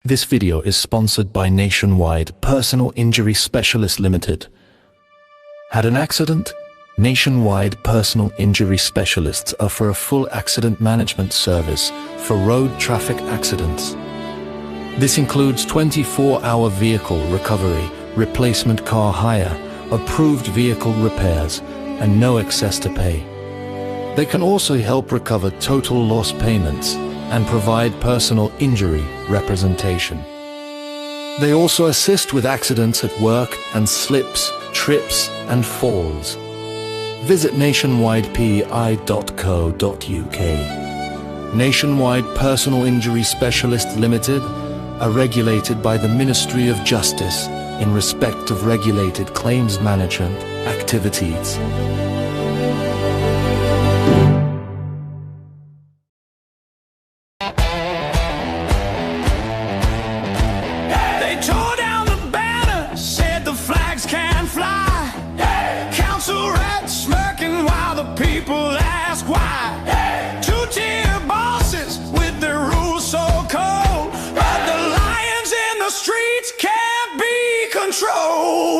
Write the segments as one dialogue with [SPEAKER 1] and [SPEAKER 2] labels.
[SPEAKER 1] This video is sponsored by Nationwide Personal Injury Specialist Limited. Had an accident? Nationwide Personal Injury Specialists offer a full accident management service for road traffic accidents. This includes 24-hour vehicle recovery, replacement car hire, approved vehicle repairs, and no excess to pay. They can also help recover total loss payments and provide personal injury representation. They also assist with accidents at work and slips, trips, and falls. Visit nationwidepei.co.uk. Nationwide Personal Injury Specialist Limited are regulated by the Ministry of Justice in respect of regulated claims management activities.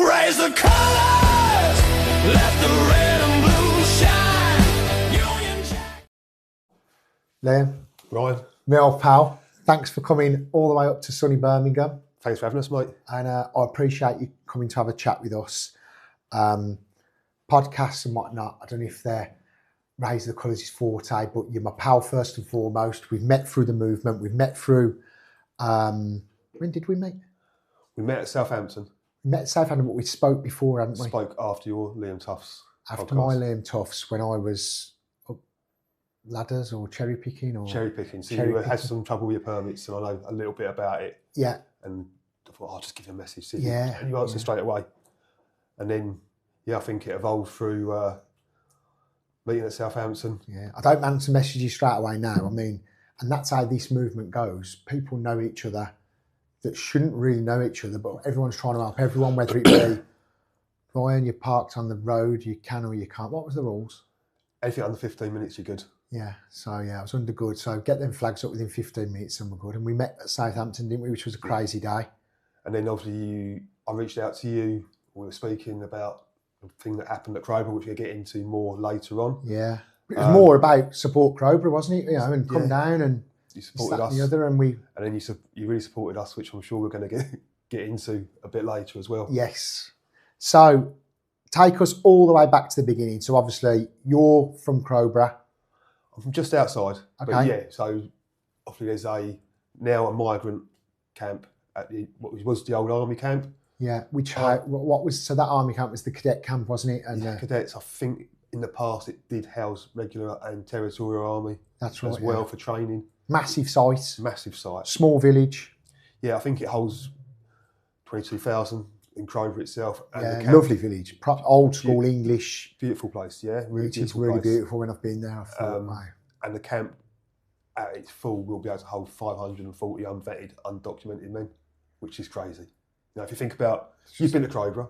[SPEAKER 2] Raise the colors, let the red and blue shine. Union Jack.
[SPEAKER 3] Liam.
[SPEAKER 4] Ryan.
[SPEAKER 3] My old pal, thanks for coming all the way up to sunny Birmingham.
[SPEAKER 4] Thanks for having us, mate.
[SPEAKER 3] And I appreciate you coming to have a chat with us. Podcasts and whatnot, I don't know if they're Raise the Colours is forte, but you're my pal first and foremost. We've met through the movement. We've met through, when did we meet?
[SPEAKER 4] We met at Southampton.
[SPEAKER 3] We met at Southampton, but we spoke before, hadn't we?
[SPEAKER 4] Spoke after your Liam Tuffs
[SPEAKER 3] After
[SPEAKER 4] podcast.
[SPEAKER 3] my Liam Tuffs, when I was up ladders or cherry picking or...
[SPEAKER 4] Cherry picking. So
[SPEAKER 3] cherry
[SPEAKER 4] you had
[SPEAKER 3] picking.
[SPEAKER 4] some trouble with your permits, and I know a little bit about it.
[SPEAKER 3] Yeah.
[SPEAKER 4] And I thought, I'll just give you a message. See,
[SPEAKER 3] Yeah,
[SPEAKER 4] and you answered straight away. And then, I think it evolved through meeting at Southampton.
[SPEAKER 3] Yeah, I don't answer messages straight away now. I mean, and that's how this movement goes. People know each other that shouldn't really know each other, but everyone's trying to help everyone, whether it be, Ryan, you're parked on the road, you can or you can't. What was the rules?
[SPEAKER 4] Anything under 15 minutes, you're good.
[SPEAKER 3] Yeah, so yeah, I was under good. So get them flags up within 15 minutes and we're good. And we met at Southampton, didn't we, which was a crazy day.
[SPEAKER 4] And then obviously I reached out to you. We were speaking about the thing that happened at Crobra, which we'll get into more later on.
[SPEAKER 3] Yeah. It was more about support Crowborough, wasn't it? You know, and come down and
[SPEAKER 4] you supported us.
[SPEAKER 3] The other, and
[SPEAKER 4] then you really supported us, which I'm sure we're going to get into a bit later as well.
[SPEAKER 3] Yes. So take us all the way back to the beginning. So obviously you're from Crobra.
[SPEAKER 4] I'm from just outside.
[SPEAKER 3] Okay.
[SPEAKER 4] But yeah, so obviously there's now a migrant camp at what was the old army camp.
[SPEAKER 3] Yeah, so that army camp was the cadet camp, wasn't it? And
[SPEAKER 4] cadets, I think in the past it did house regular and territorial army.
[SPEAKER 3] That's right,
[SPEAKER 4] as well for training.
[SPEAKER 3] Massive site.
[SPEAKER 4] Massive site.
[SPEAKER 3] Small village.
[SPEAKER 4] Yeah, I think it holds 22,000 in Crowborough itself. And
[SPEAKER 3] lovely village. Old school English.
[SPEAKER 4] Beautiful place, yeah. Really
[SPEAKER 3] it is really beautiful when I've been there. I thought, wow.
[SPEAKER 4] And the camp at its full will be able to hold 540 unvetted, undocumented men, which is crazy. Now, if you think about, you've been to Crobra,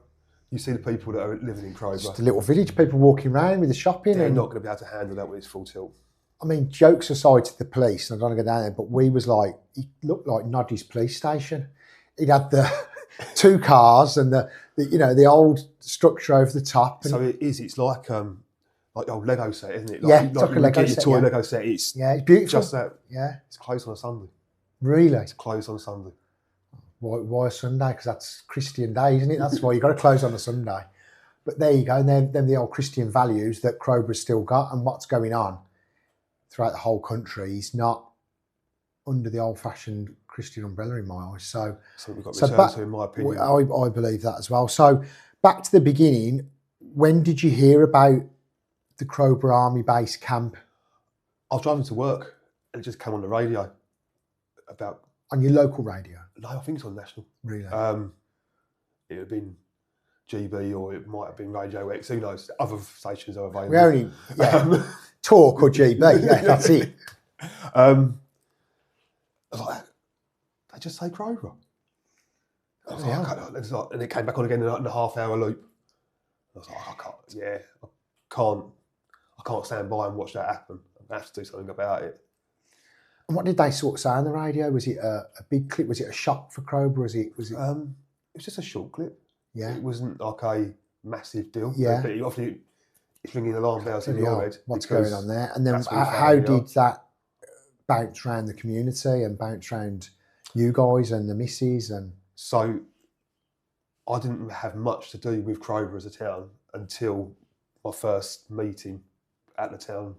[SPEAKER 4] you see the people that are living in Crobra.
[SPEAKER 3] Just a little village, people walking around with the shopping.
[SPEAKER 4] They're not going to be able to handle that with its full tilt.
[SPEAKER 3] I mean, jokes aside to the police, and I don't want to go down there, but we was like, it looked like Noddy's police station. It had the two cars and the old structure over the top.
[SPEAKER 4] So it is. It's like the old Lego set, isn't it?
[SPEAKER 3] It's like a Lego set.
[SPEAKER 4] Toy Lego set. It's
[SPEAKER 3] beautiful.
[SPEAKER 4] Just that.
[SPEAKER 3] Yeah.
[SPEAKER 4] It's closed on a Sunday.
[SPEAKER 3] Really?
[SPEAKER 4] It's closed on a Sunday.
[SPEAKER 3] Why a Sunday? Because that's Christian day, isn't it? That's why you've got to close on a Sunday. But there you go. And then the old Christian values that Crobra's still got, and what's going on throughout the whole country is not under the old-fashioned Christian umbrella in my eyes. So
[SPEAKER 4] we've got to return to, in my opinion.
[SPEAKER 3] I believe that as well. So back to the beginning, when did you hear about the Crowborough Army Base Camp?
[SPEAKER 4] I was driving to work and it just came on the radio about...
[SPEAKER 3] On your local radio?
[SPEAKER 4] No, I think it's on national.
[SPEAKER 3] Really?
[SPEAKER 4] It would have been GB or it might have been Radio X. Who knows? Other stations are available.
[SPEAKER 3] We only... Talk or GB, that's it.
[SPEAKER 4] I was like, they just say Crowborough. I was like, and it came back on again in a half-hour loop. I was like, I can't stand by and watch that happen. I have to do something about it.
[SPEAKER 3] And what did they sort of say on the radio? Was it a big clip? Was it a shock for Crowborough? Was it?
[SPEAKER 4] It was just a short clip.
[SPEAKER 3] Yeah.
[SPEAKER 4] It wasn't like a massive deal.
[SPEAKER 3] Yeah.
[SPEAKER 4] But obviously, it's ringing alarm bells in your head.
[SPEAKER 3] What's going on there? And then
[SPEAKER 4] that's what
[SPEAKER 3] how did that bounce around the community and bounce around you guys and the missus? And
[SPEAKER 4] so I didn't have much to do with Crowborough as a town until my first meeting at the town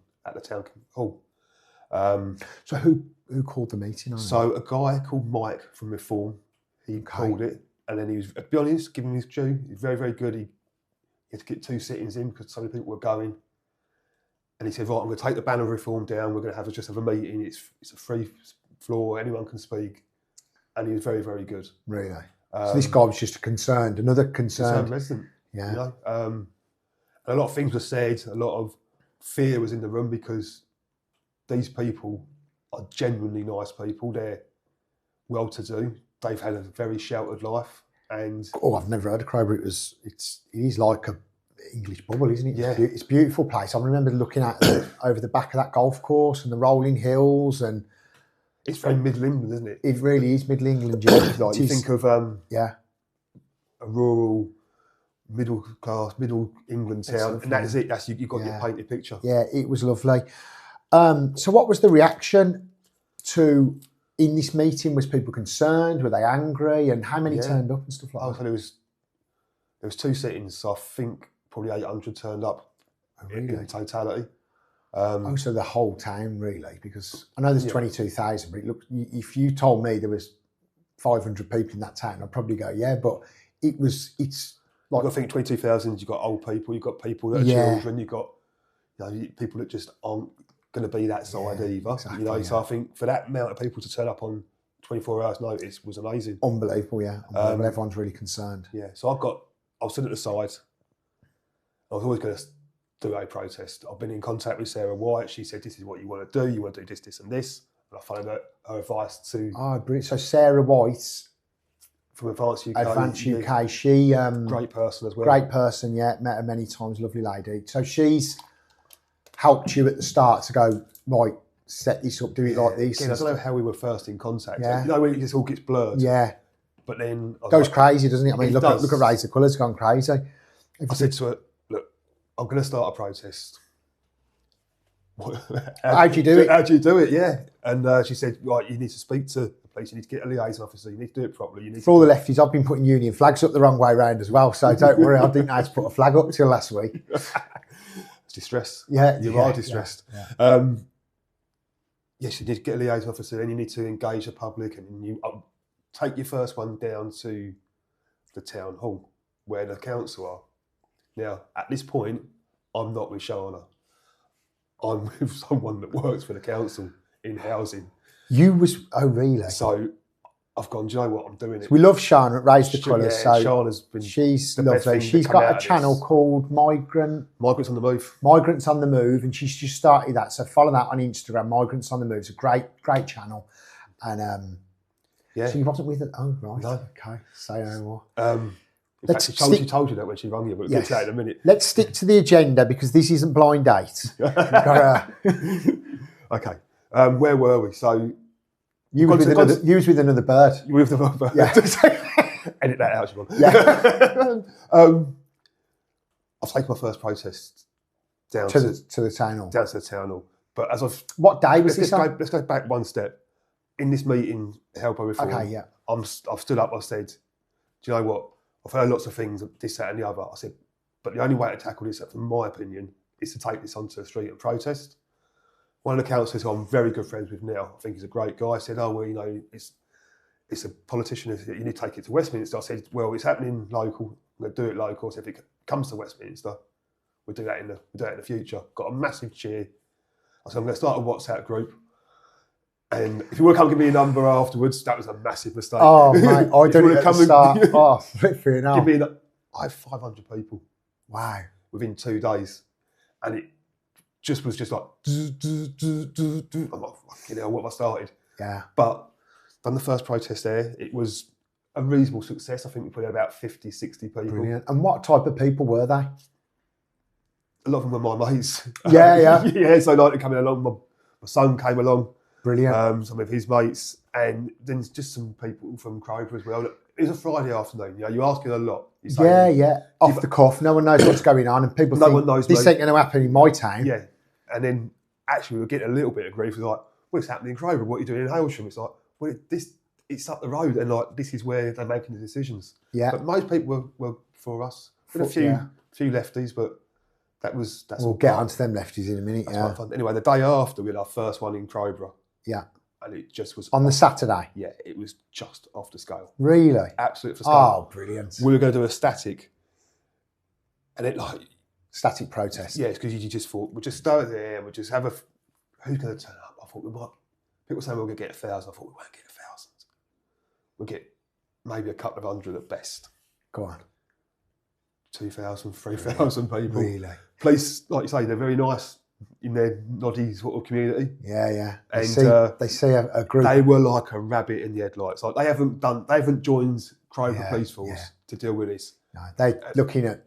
[SPEAKER 4] hall.
[SPEAKER 3] So who called the meeting on?
[SPEAKER 4] So a guy called Mike from Reform, he called it, and then he was, to be honest, giving his due, he's very, very good. He had to get 2 sittings in because so many people were going. And he said, right, I'm going to take the banner of Reform down. We're going to just have a meeting. It's a free floor. Anyone can speak. And he was very, very good.
[SPEAKER 3] Really? So this guy was just another concerned
[SPEAKER 4] resident.
[SPEAKER 3] Yeah.
[SPEAKER 4] You know? And a lot of things were said. A lot of fear was in the room because these people are genuinely nice people. They're well-to-do. They've had a very sheltered life. And
[SPEAKER 3] I've never heard of Crowborough. It is like a English bubble, isn't it?
[SPEAKER 4] Yeah.
[SPEAKER 3] It's a beautiful place. I remember looking at over the back of that golf course and the rolling hills, and
[SPEAKER 4] it's very Middle England, isn't it?
[SPEAKER 3] it really is Middle England. Yeah.
[SPEAKER 4] Like you think of a rural, middle England town, and that is it. That's you've got your painted picture.
[SPEAKER 3] Yeah, it was lovely. So what was the reaction in this meeting? Was people concerned? Were they angry? And how many turned up and stuff like that?
[SPEAKER 4] So there was 2 sittings, so I think probably 800 turned up in totality.
[SPEAKER 3] So the whole town, really? Because I know there's 22,000, but if you told me there was 500 people in that town, I'd probably go, yeah, but it's like...
[SPEAKER 4] I think 22,000, you've got old people, you've got people that are children, you've got people that just aren't going to be that side either. Exactly, so I think for that amount of people to turn up on 24 hours notice was amazing.
[SPEAKER 3] Unbelievable, yeah. Everyone's really concerned.
[SPEAKER 4] Yeah, so I was stood at the side. I was always going to do a protest. I've been in contact with Sarah White. She said, this is what you want to do. You want to do this, this and this. And I followed her advice to...
[SPEAKER 3] Oh, brilliant. So Sarah White...
[SPEAKER 4] From Advanced UK.
[SPEAKER 3] Advanced UK. She...
[SPEAKER 4] great person as well.
[SPEAKER 3] Great person, yeah. Met her many times. Lovely lady. So she's helped you at the start to go, right, set this up, do it like this.
[SPEAKER 4] Again, I don't know how we were first in contact.
[SPEAKER 3] Yeah.
[SPEAKER 4] When it just all gets blurred.
[SPEAKER 3] Yeah.
[SPEAKER 4] But then...
[SPEAKER 3] Goes crazy, doesn't it? I mean, look at Raise the Colours, gone crazy.
[SPEAKER 4] I said to her, look, I'm going to start a protest.
[SPEAKER 3] How do you do it?
[SPEAKER 4] How do you do it? Yeah. And she said, right, you need to speak to the police. You need to get a liaison officer. You need to do it properly.
[SPEAKER 3] For all the lefties, I've been putting union flags up the wrong way round as well. So don't worry, I didn't know how to put a flag up till last week.
[SPEAKER 4] It's distress.
[SPEAKER 3] Yeah.
[SPEAKER 4] You are distressed.
[SPEAKER 3] Yeah.
[SPEAKER 4] Yes, you need to get a liaison officer. Then you need to engage the public, and you take your first one down to the town hall where the council are. Now, at this point, I'm not with Shana. I'm with someone that works for the council in housing.
[SPEAKER 3] Oh, really?
[SPEAKER 4] So I've gone, do you know what, I'm doing it.
[SPEAKER 3] We love Shana at Raise the Colours.
[SPEAKER 4] Yeah, Shana's been
[SPEAKER 3] she's
[SPEAKER 4] the best
[SPEAKER 3] lovely.
[SPEAKER 4] thing
[SPEAKER 3] She's
[SPEAKER 4] to come
[SPEAKER 3] got
[SPEAKER 4] out
[SPEAKER 3] a
[SPEAKER 4] of
[SPEAKER 3] channel
[SPEAKER 4] this.
[SPEAKER 3] called
[SPEAKER 4] Migrants on the Move.
[SPEAKER 3] Migrants on the Move, and she's just started that. So follow that on Instagram, Migrants on the Move. It's a great channel. And so you wasn't with it? Oh, right.
[SPEAKER 4] No.
[SPEAKER 3] Okay, say no more.
[SPEAKER 4] In fact, she told you that when she rang you, but we'll get to that in a minute.
[SPEAKER 3] Let's stick to the agenda because this isn't blind date.
[SPEAKER 4] Okay. Where were we? So
[SPEAKER 3] you was with another bird.
[SPEAKER 4] You were with another bird.
[SPEAKER 3] Yeah.
[SPEAKER 4] Edit that out, Siobhan.
[SPEAKER 3] Yeah.
[SPEAKER 4] I've taken my first protest down
[SPEAKER 3] to the town hall.
[SPEAKER 4] Down to the town hall. But as I've...
[SPEAKER 3] What day was this on?
[SPEAKER 4] Let's go back one step. In this meeting, Help by Reform,
[SPEAKER 3] okay, yeah.
[SPEAKER 4] I've stood up, I said, do you know what? I've heard lots of things, this, that and the other. I said, but the only way to tackle this, from my opinion, is to take this onto the street and protest. One of the councillors who I'm very good friends with now, I think he's a great guy, said, oh, well, you know, it's a politician, you need to take it to Westminster. I said, well, it's happening local, I'm going to do it local. So if it comes to Westminster, we'll do that in the future. Got a massive cheer. I said, I'm going to start a WhatsApp group. And if you want to come give me a number afterwards, that was a massive mistake.
[SPEAKER 3] Oh, mate, I don't know at the start. Oh, fair enough.
[SPEAKER 4] I had 500 people.
[SPEAKER 3] Wow.
[SPEAKER 4] Within 2 days. And it was just like, I'm like, fucking hell, what have I started?
[SPEAKER 3] Yeah.
[SPEAKER 4] But done the first protest there. It was a reasonable success. I think we put in about 50, 60 people.
[SPEAKER 3] Brilliant. And what type of people were they?
[SPEAKER 4] A lot of them were my mates.
[SPEAKER 3] Yeah, yeah.
[SPEAKER 4] Yeah, so like coming along, my son came along.
[SPEAKER 3] Brilliant.
[SPEAKER 4] Some of his mates, and then just some people from Crobra as well. It was a Friday afternoon. You know, you're asking a lot. You're saying,
[SPEAKER 3] off the cuff. No one knows what's going on, and people think
[SPEAKER 4] one knows
[SPEAKER 3] this ain't going to happen in my town.
[SPEAKER 4] Yeah, and then actually we're getting a little bit of grief. It's like, what's happening in Crowborough? What are you doing in Hailsham? It's like, well, it's up the road, and like this is where they're making the decisions.
[SPEAKER 3] Yeah,
[SPEAKER 4] but most people were for us. With a few lefties, but that's.
[SPEAKER 3] We'll get onto them lefties in a minute.
[SPEAKER 4] Quite fun. Anyway, the day after we had our first one in Crowborough.
[SPEAKER 3] Yeah.
[SPEAKER 4] And it just was
[SPEAKER 3] on the Saturday.
[SPEAKER 4] Yeah, it was just off the scale.
[SPEAKER 3] Really?
[SPEAKER 4] Absolutely off the scale.
[SPEAKER 3] Oh, brilliant.
[SPEAKER 4] We were going to do a static, and it like
[SPEAKER 3] static protest.
[SPEAKER 4] Yeah, because you just thought we'll just start there, we'll just have who's going to turn up? I thought we might. People saying we're going to get 1,000. I thought we won't get 1,000. We'll get maybe a couple of hundred at best.
[SPEAKER 3] Go on.
[SPEAKER 4] 2,000, 3,000 people.
[SPEAKER 3] Really?
[SPEAKER 4] Police, like you say, they're very nice in their noddy sort of community.
[SPEAKER 3] Yeah.
[SPEAKER 4] And
[SPEAKER 3] they see a group.
[SPEAKER 4] They were like a rabbit in the headlights. Like they haven't joined Crowborough Police Force to deal with this.
[SPEAKER 3] No, they're looking at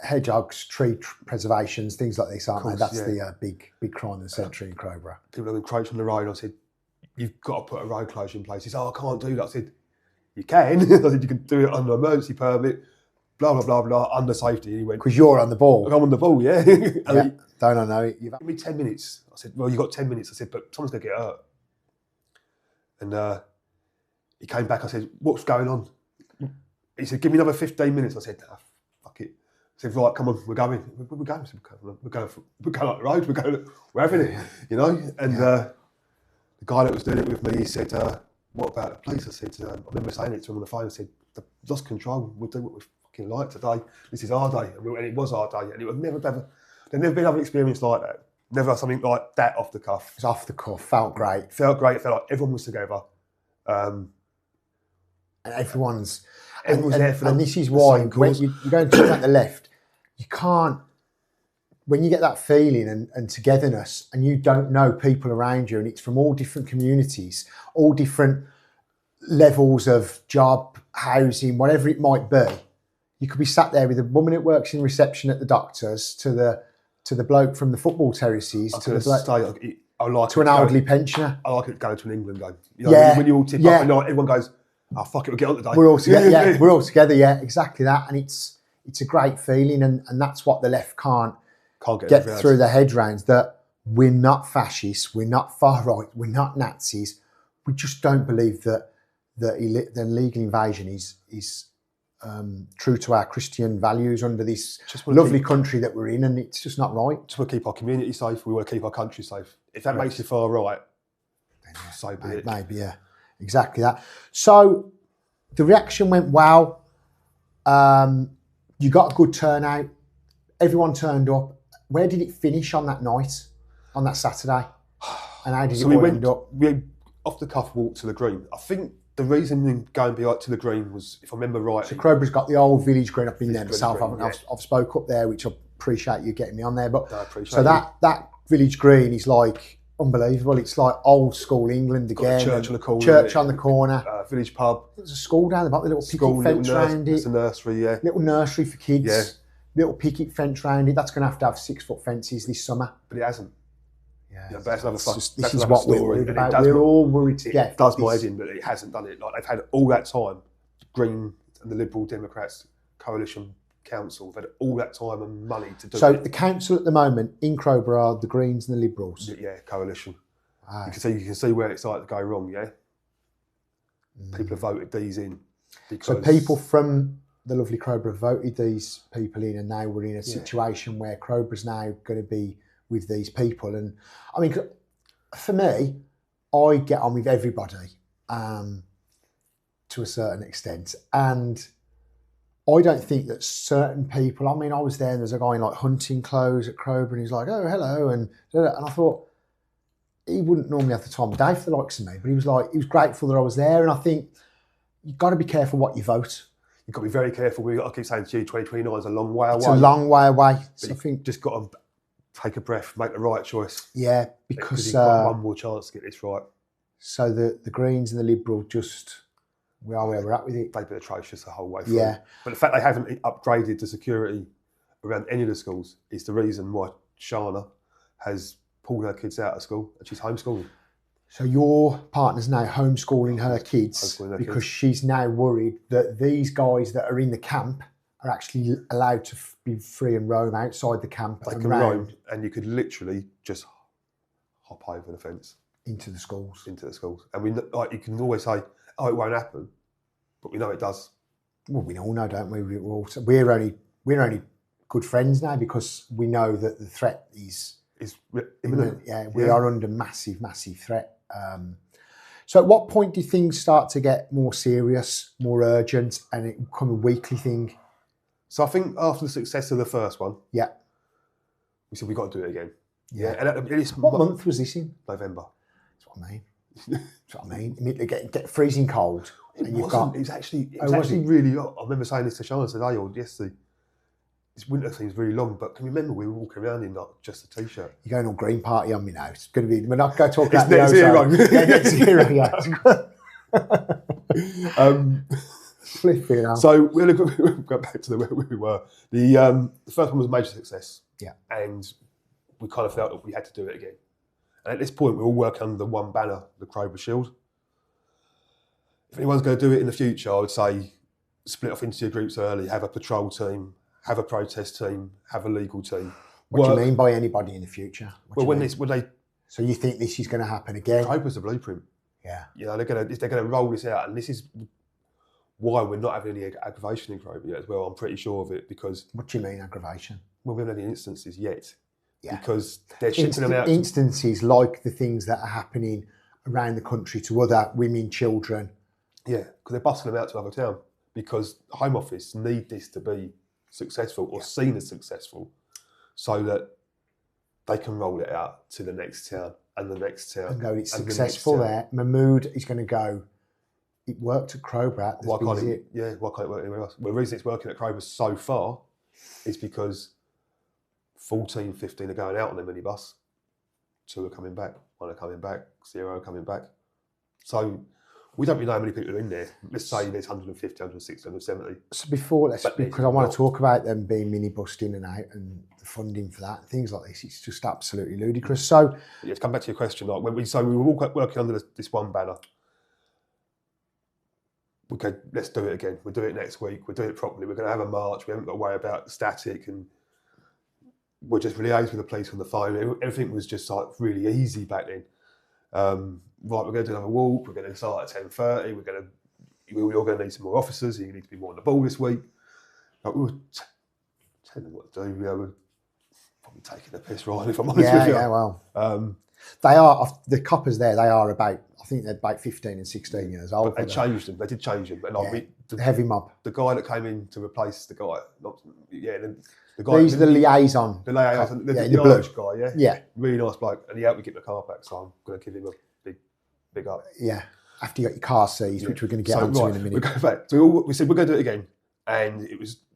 [SPEAKER 3] hedgehogs, tree preservations, things like this, aren't they? That's the big crime of the century in Crowborough.
[SPEAKER 4] People have encroached on the road. I said, you've got to put a road closure in place. He said, I can't do that. I said, you can. I said, you can do it under emergency permit, blah, blah, blah, blah, under safety. And he went,
[SPEAKER 3] because you're on the ball.
[SPEAKER 4] I'm on the ball, yeah.
[SPEAKER 3] Don't I know it?
[SPEAKER 4] Give me 10 minutes. I said, well, you've got 10 minutes. I said, but someone's going to get hurt. And he came back. I said, what's going on? He said, give me another 15 minutes. I said, fuck it. I said, right, come on, we're going. We're going. Said, we're going up the road. We're having it, you know. And the guy that was doing it with me, he said, what about the police? I said, I remember saying it to him on the phone. I said, they've lost control. We'll do what we fucking like today. This is our day. And it was our day. And it was there'd never been another experience like that. Never something like that off the cuff.
[SPEAKER 3] It was off the cuff. Felt great.
[SPEAKER 4] Felt great. It felt like everyone was together.
[SPEAKER 3] And everyone's
[SPEAKER 4] there for
[SPEAKER 3] and this is why when you're going to talk about the left, you can't, when you get that feeling and togetherness and you don't know people around you and it's from all different communities, all different levels of job, housing, whatever it might be, you could be sat there with a woman that works in reception at the doctor's to the bloke from the football terraces to an elderly pensioner.
[SPEAKER 4] I like it going to an England game. You know, when you all tip up and everyone goes, oh, fuck it, we'll get on today.
[SPEAKER 3] We're all together, we're all together, exactly that. And it's a great feeling, and that's what the left can't get through their head rounds, that we're not fascists, we're not far right, we're not Nazis. We just don't believe that the illegal invasion is true to our Christian values under this lovely country that we're in, and it's just not right.
[SPEAKER 4] Just want to keep our community safe, we want to keep our country safe. If that makes you far right, so be it.
[SPEAKER 3] Maybe, yeah. Exactly that. So the reaction went well. You got a good turnout. Everyone turned up. Where did it finish on that night, on that Saturday? And how did it end up?
[SPEAKER 4] We off the cuff walked to the green. I think the reason going to the green was, if I remember right.
[SPEAKER 3] So Crobra's got the old village green. I've been there myself. I've spoke up there, which I appreciate you getting me on there. But that village green is like unbelievable. It's like old school England again.
[SPEAKER 4] Church on the corner.
[SPEAKER 3] Church on the corner.
[SPEAKER 4] Village pub.
[SPEAKER 3] There's a school down the back with a little picket fence around it.
[SPEAKER 4] It's a nursery, yeah.
[SPEAKER 3] Little nursery for kids. Yeah. Little picket fence around it. That's going to have 6-foot fences this summer.
[SPEAKER 4] But it hasn't.
[SPEAKER 3] Yeah.
[SPEAKER 4] But that's another
[SPEAKER 3] this is what we're worried about. We're all worried to get.
[SPEAKER 4] It does my head in, but it hasn't done it. Like they've had all that time. Green and the Liberal Democrats Coalition Council have had all that time and money to do it.
[SPEAKER 3] So the council at the moment in Crowborough are the Greens and the Liberals.
[SPEAKER 4] Yeah, coalition. You can see where it's like to go wrong. Yeah, people have voted these in.
[SPEAKER 3] So people from the lovely Crowborough voted these people in, and now we're in a situation where Crowborough's now going to be with these people. And I mean, for me, I get on with everybody to a certain extent, and I don't think that certain people. I mean, I was there, and there's a guy in like hunting clothes at Crowborough, and he's like, "Oh, hello," and I thought, he wouldn't normally have the time of day for the likes of me, but he was grateful that I was there. And I think you've got to be careful what you vote.
[SPEAKER 4] You've got to be very careful. I keep saying to you, 2029 is a long way away.
[SPEAKER 3] It's a long way away. So I think
[SPEAKER 4] just got to take a breath, make the right choice.
[SPEAKER 3] Yeah, because
[SPEAKER 4] you've got one more chance to get this right.
[SPEAKER 3] So the Greens and the Liberals we are where we're at with it.
[SPEAKER 4] They've been atrocious the whole way through.
[SPEAKER 3] Yeah.
[SPEAKER 4] But the fact they haven't upgraded the security around any of the schools is the reason why Shana has pulled her kids out of school and she's homeschooling.
[SPEAKER 3] So your partner's now homeschooling her kids
[SPEAKER 4] Homeschooling her
[SPEAKER 3] because
[SPEAKER 4] kids.
[SPEAKER 3] she's now worried that these guys that are in the camp are actually allowed to be free and roam outside the camp
[SPEAKER 4] They
[SPEAKER 3] and
[SPEAKER 4] can
[SPEAKER 3] round
[SPEAKER 4] roam, and you could literally just hop over the fence
[SPEAKER 3] into the schools.
[SPEAKER 4] into the schools. And we like you can always say, "Oh, it won't happen," but we know it does.
[SPEAKER 3] Well, we all know, don't we? We're only good friends now because we know that the threat is
[SPEAKER 4] It's
[SPEAKER 3] imminent. Yeah, we are under massive threat. So at what point do things start to get more serious, more urgent, and it become a weekly thing?
[SPEAKER 4] So I think after the success of the first one,
[SPEAKER 3] Yeah.
[SPEAKER 4] we said we got to do it again.
[SPEAKER 3] Yeah.
[SPEAKER 4] And it's
[SPEAKER 3] What month was this in?
[SPEAKER 4] November.
[SPEAKER 3] That's what I mean. That's what I mean. You need to get freezing cold. And you've got.
[SPEAKER 4] It was actually
[SPEAKER 3] Oh, was it?
[SPEAKER 4] really long. I remember saying this to Sean today or yesterday. This winter seems really long, but can you remember we were walking around in like just a t-shirt?
[SPEAKER 3] You're going on Green Party on me now. It's going to be. We're not going to talk about
[SPEAKER 4] net
[SPEAKER 3] the
[SPEAKER 4] zero.
[SPEAKER 3] ozone. Yeah, net zero. Yeah. Flipping out.
[SPEAKER 4] So we'll go back to where we were. The first one was a major success.
[SPEAKER 3] Yeah.
[SPEAKER 4] And we kind of felt that we had to do it again. And at this point, we all work under one banner, the Crowborough Shield. If anyone's going to do it in the future, I would say split off into your groups early, have a patrol team, have a protest team, have a legal team.
[SPEAKER 3] What do you mean by anybody in the future?
[SPEAKER 4] Well, when they
[SPEAKER 3] So you think this is going to happen again?
[SPEAKER 4] Cobra's the blueprint.
[SPEAKER 3] Yeah.
[SPEAKER 4] You know, they're going to roll this out, and this is why we're not having any aggravation in Crowborough yet as well. I'm pretty sure of it because
[SPEAKER 3] What do you mean aggravation?
[SPEAKER 4] we haven't had any instances yet.
[SPEAKER 3] Yeah.
[SPEAKER 4] Because they're shipping them out.
[SPEAKER 3] Instances like the things that are happening around the country to other women, children.
[SPEAKER 4] Yeah, because they're busting them out to other town because Home Office need this to be successful or seen as successful so that they can roll it out to the next town and the next town.
[SPEAKER 3] And go, it's
[SPEAKER 4] and the next
[SPEAKER 3] successful
[SPEAKER 4] town.
[SPEAKER 3] there. Mahmood is going to go, it worked at Crobra.
[SPEAKER 4] Why can't it work anywhere else? Well, the reason it's working at Crobra so far is because 14, 15 are going out on the minibus, 2 are coming back, 1 are coming back, 0 are coming back. So we don't really know how many people are in there. Let's say there's 150, 160, 170.
[SPEAKER 3] So before,
[SPEAKER 4] But
[SPEAKER 3] because I want to talk about them being minibused in and out and the funding for that, things like this, it's just absolutely ludicrous. So
[SPEAKER 4] Yeah, to come back to your question, like when we were all working under this one banner. Okay, let's do it again. We'll do it next week. We'll do it properly. We're going to have a march. We haven't got to worry about static, and we're just liaising with the police on the phone. Everything was just like really easy back then. Right, we're going to do another walk. We're going to start at 10:30. We're all going to need some more officers. You need to be more on the ball this week. Like, we were telling them what to do. We're probably taking the piss, right? If I'm honest with you.
[SPEAKER 3] yeah, well, they are the coppers there. They are about, I think they're about 15 and 16 years old.
[SPEAKER 4] But they changed them. They did change them. But like
[SPEAKER 3] the heavy mob.
[SPEAKER 4] the guy that came in to replace the guy, the guy.
[SPEAKER 3] These are the liaison.
[SPEAKER 4] The liaison, the
[SPEAKER 3] in the blue.
[SPEAKER 4] Irish guy, yeah,
[SPEAKER 3] Yeah,
[SPEAKER 4] really nice bloke, and he helped me get my car back. So I'm going to give him a big up.
[SPEAKER 3] yeah. After you got your car seized, which we're going to get onto in a
[SPEAKER 4] We
[SPEAKER 3] minute.
[SPEAKER 4] go back. So we said we're going to do it again, and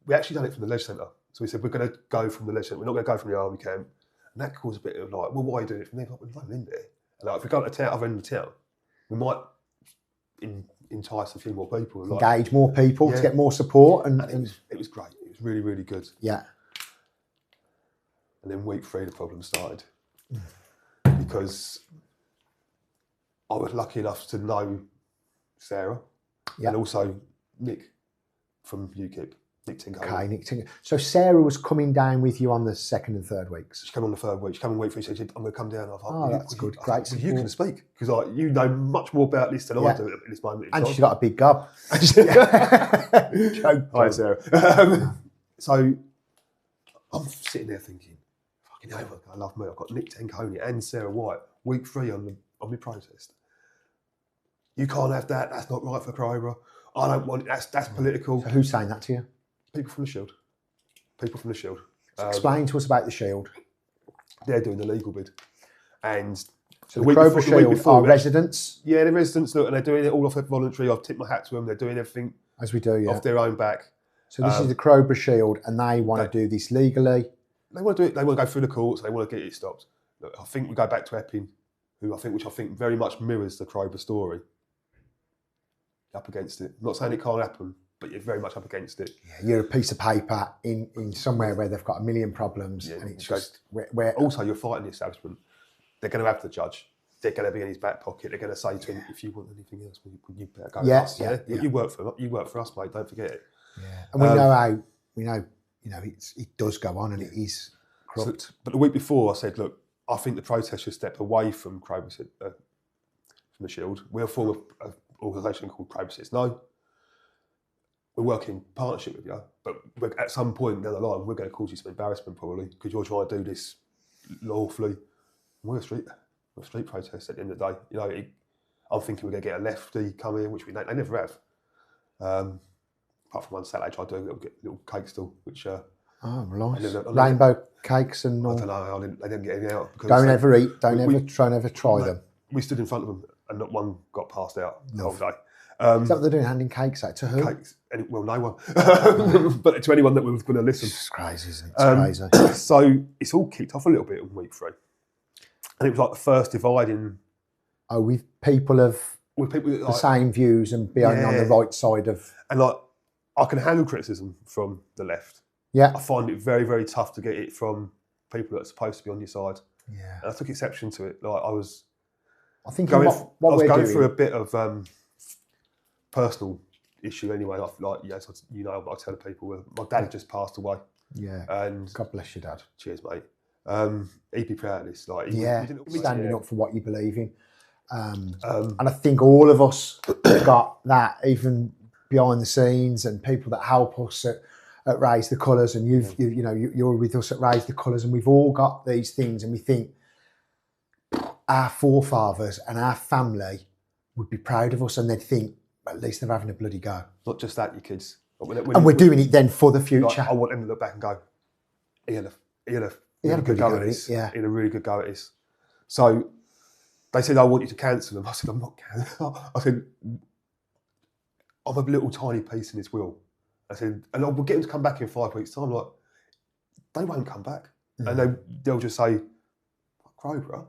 [SPEAKER 4] we actually done it from the Ledge Centre. So we said we're going to go from the Ledge Centre. We're not going to go from the army camp, and that caused a bit of like, well, why are you doing it from there? Like, we're not in there. And like, if we go to the town, other end of the town, we might entice a few more people. Like,
[SPEAKER 3] Engage more people to get more support, and
[SPEAKER 4] it was great. It was really, really good.
[SPEAKER 3] yeah.
[SPEAKER 4] And then week 3, the problem started because I was lucky enough to know Sarah and also Nick from UKIP, Nick Tinker.
[SPEAKER 3] Okay, Nick Tinker. So Sarah was coming down with you on the 2nd and 3rd weeks.
[SPEAKER 4] She came on the 3rd week. She came on week 3. She said, "I'm going to come down." I thought,
[SPEAKER 3] That's good. Great
[SPEAKER 4] support. You can
[SPEAKER 3] support.
[SPEAKER 4] speak because like you know much more about this than I do at this moment. In
[SPEAKER 3] And
[SPEAKER 4] time.
[SPEAKER 3] she's got a big gob.
[SPEAKER 4] Hi, Sarah. So I'm sitting there thinking, fucking hell, I love me. I've got Nick Tenconi and Sarah White, week 3 on my protest. You can't have that. That's not right for Crobra. I don't want it. That's political.
[SPEAKER 3] So who's saying that to you?
[SPEAKER 4] People from the Shield. People from the Shield.
[SPEAKER 3] So explain to us about the Shield.
[SPEAKER 4] They're doing the legal bid. And
[SPEAKER 3] So the Crowborough Shield are residents?
[SPEAKER 4] Yeah, they're residents, look, and they're doing it all off voluntary. I've tipped my hat to them. They're doing everything
[SPEAKER 3] As we do,
[SPEAKER 4] off their own back.
[SPEAKER 3] So this is the Crowborough Shield, and they want to do this legally.
[SPEAKER 4] They want to do it. They want to go through the courts. They want to get it stopped. Look, I think we go back to Epping, which I think very much mirrors the Crowborough story. Up against it. I'm not saying it can't happen, but you're very much up against it.
[SPEAKER 3] Yeah, you're a piece of paper in somewhere where they've got a million problems, and it's just where
[SPEAKER 4] also you're fighting the establishment. They're going to have the judge. they're going to be in his back pocket. They're going to say to him, if you want anything else, you better go
[SPEAKER 3] Yeah,
[SPEAKER 4] with us.
[SPEAKER 3] yeah.
[SPEAKER 4] You work for us, mate. Don't forget it.
[SPEAKER 3] Yeah, and we know how it does go on, and it is corrupt.
[SPEAKER 4] So, but the week before, I said, look, I think the protest should step away from Crobra, from the Shield. We'll form an organisation called Crobra says no. We're working in partnership with you, but at some point down the line, we're going to cause you some embarrassment probably because you're trying to do this lawfully. We're a street protest at the end of the day. You know, I'm thinking we're going to get a lefty come in, which they never have. Apart from one Saturday, I tried to do a little cake stall, which
[SPEAKER 3] nice. Rainbow cakes and all.
[SPEAKER 4] I don't know. They didn't get any out.
[SPEAKER 3] Don't ever eat. Don't ever try them.
[SPEAKER 4] We stood in front of them, and not one got passed out the whole day.
[SPEAKER 3] Is that what they're doing? Handing cakes out to who?
[SPEAKER 4] Cakes. Well, no one. But to anyone that was going to listen.
[SPEAKER 3] It's crazy, isn't it? It's crazy.
[SPEAKER 4] So it's all kicked off a little bit in week 3. And it was like the first divide in...
[SPEAKER 3] Oh, with people of the same views and being on the right side of...
[SPEAKER 4] And like, I can handle criticism from the left.
[SPEAKER 3] Yeah.
[SPEAKER 4] I find it very, very tough to get it from people that are supposed to be on your side.
[SPEAKER 3] Yeah.
[SPEAKER 4] And I took exception to it. Like, I was
[SPEAKER 3] going
[SPEAKER 4] through a bit of personal issue anyway. Like, yes, you know, I tell people, my dad had just passed away.
[SPEAKER 3] Yeah.
[SPEAKER 4] And
[SPEAKER 3] God bless your dad.
[SPEAKER 4] Cheers, mate. He'd be proud of this. Like,
[SPEAKER 3] standing up for what you believe in. And I think all of us got that, even behind the scenes, and people that help us at Raise the Colours, and you're with us at Raise the Colours, and we've all got these things, and we think our forefathers and our family would be proud of us, and they'd think, at least they're having a bloody go.
[SPEAKER 4] Not just that, you kids.
[SPEAKER 3] And we're doing it then for the future.
[SPEAKER 4] Like, I want them to look back and go, he had a
[SPEAKER 3] good go at this.
[SPEAKER 4] Yeah. He had a really good go at this. So they said, I want you to cancel them. I said, I'm not cancelling. I said, I'm a little tiny piece in this wheel. I said, and we'll get them to come back in 5 weeks' time. Like, they won't come back. And they'll just say, Crowborough,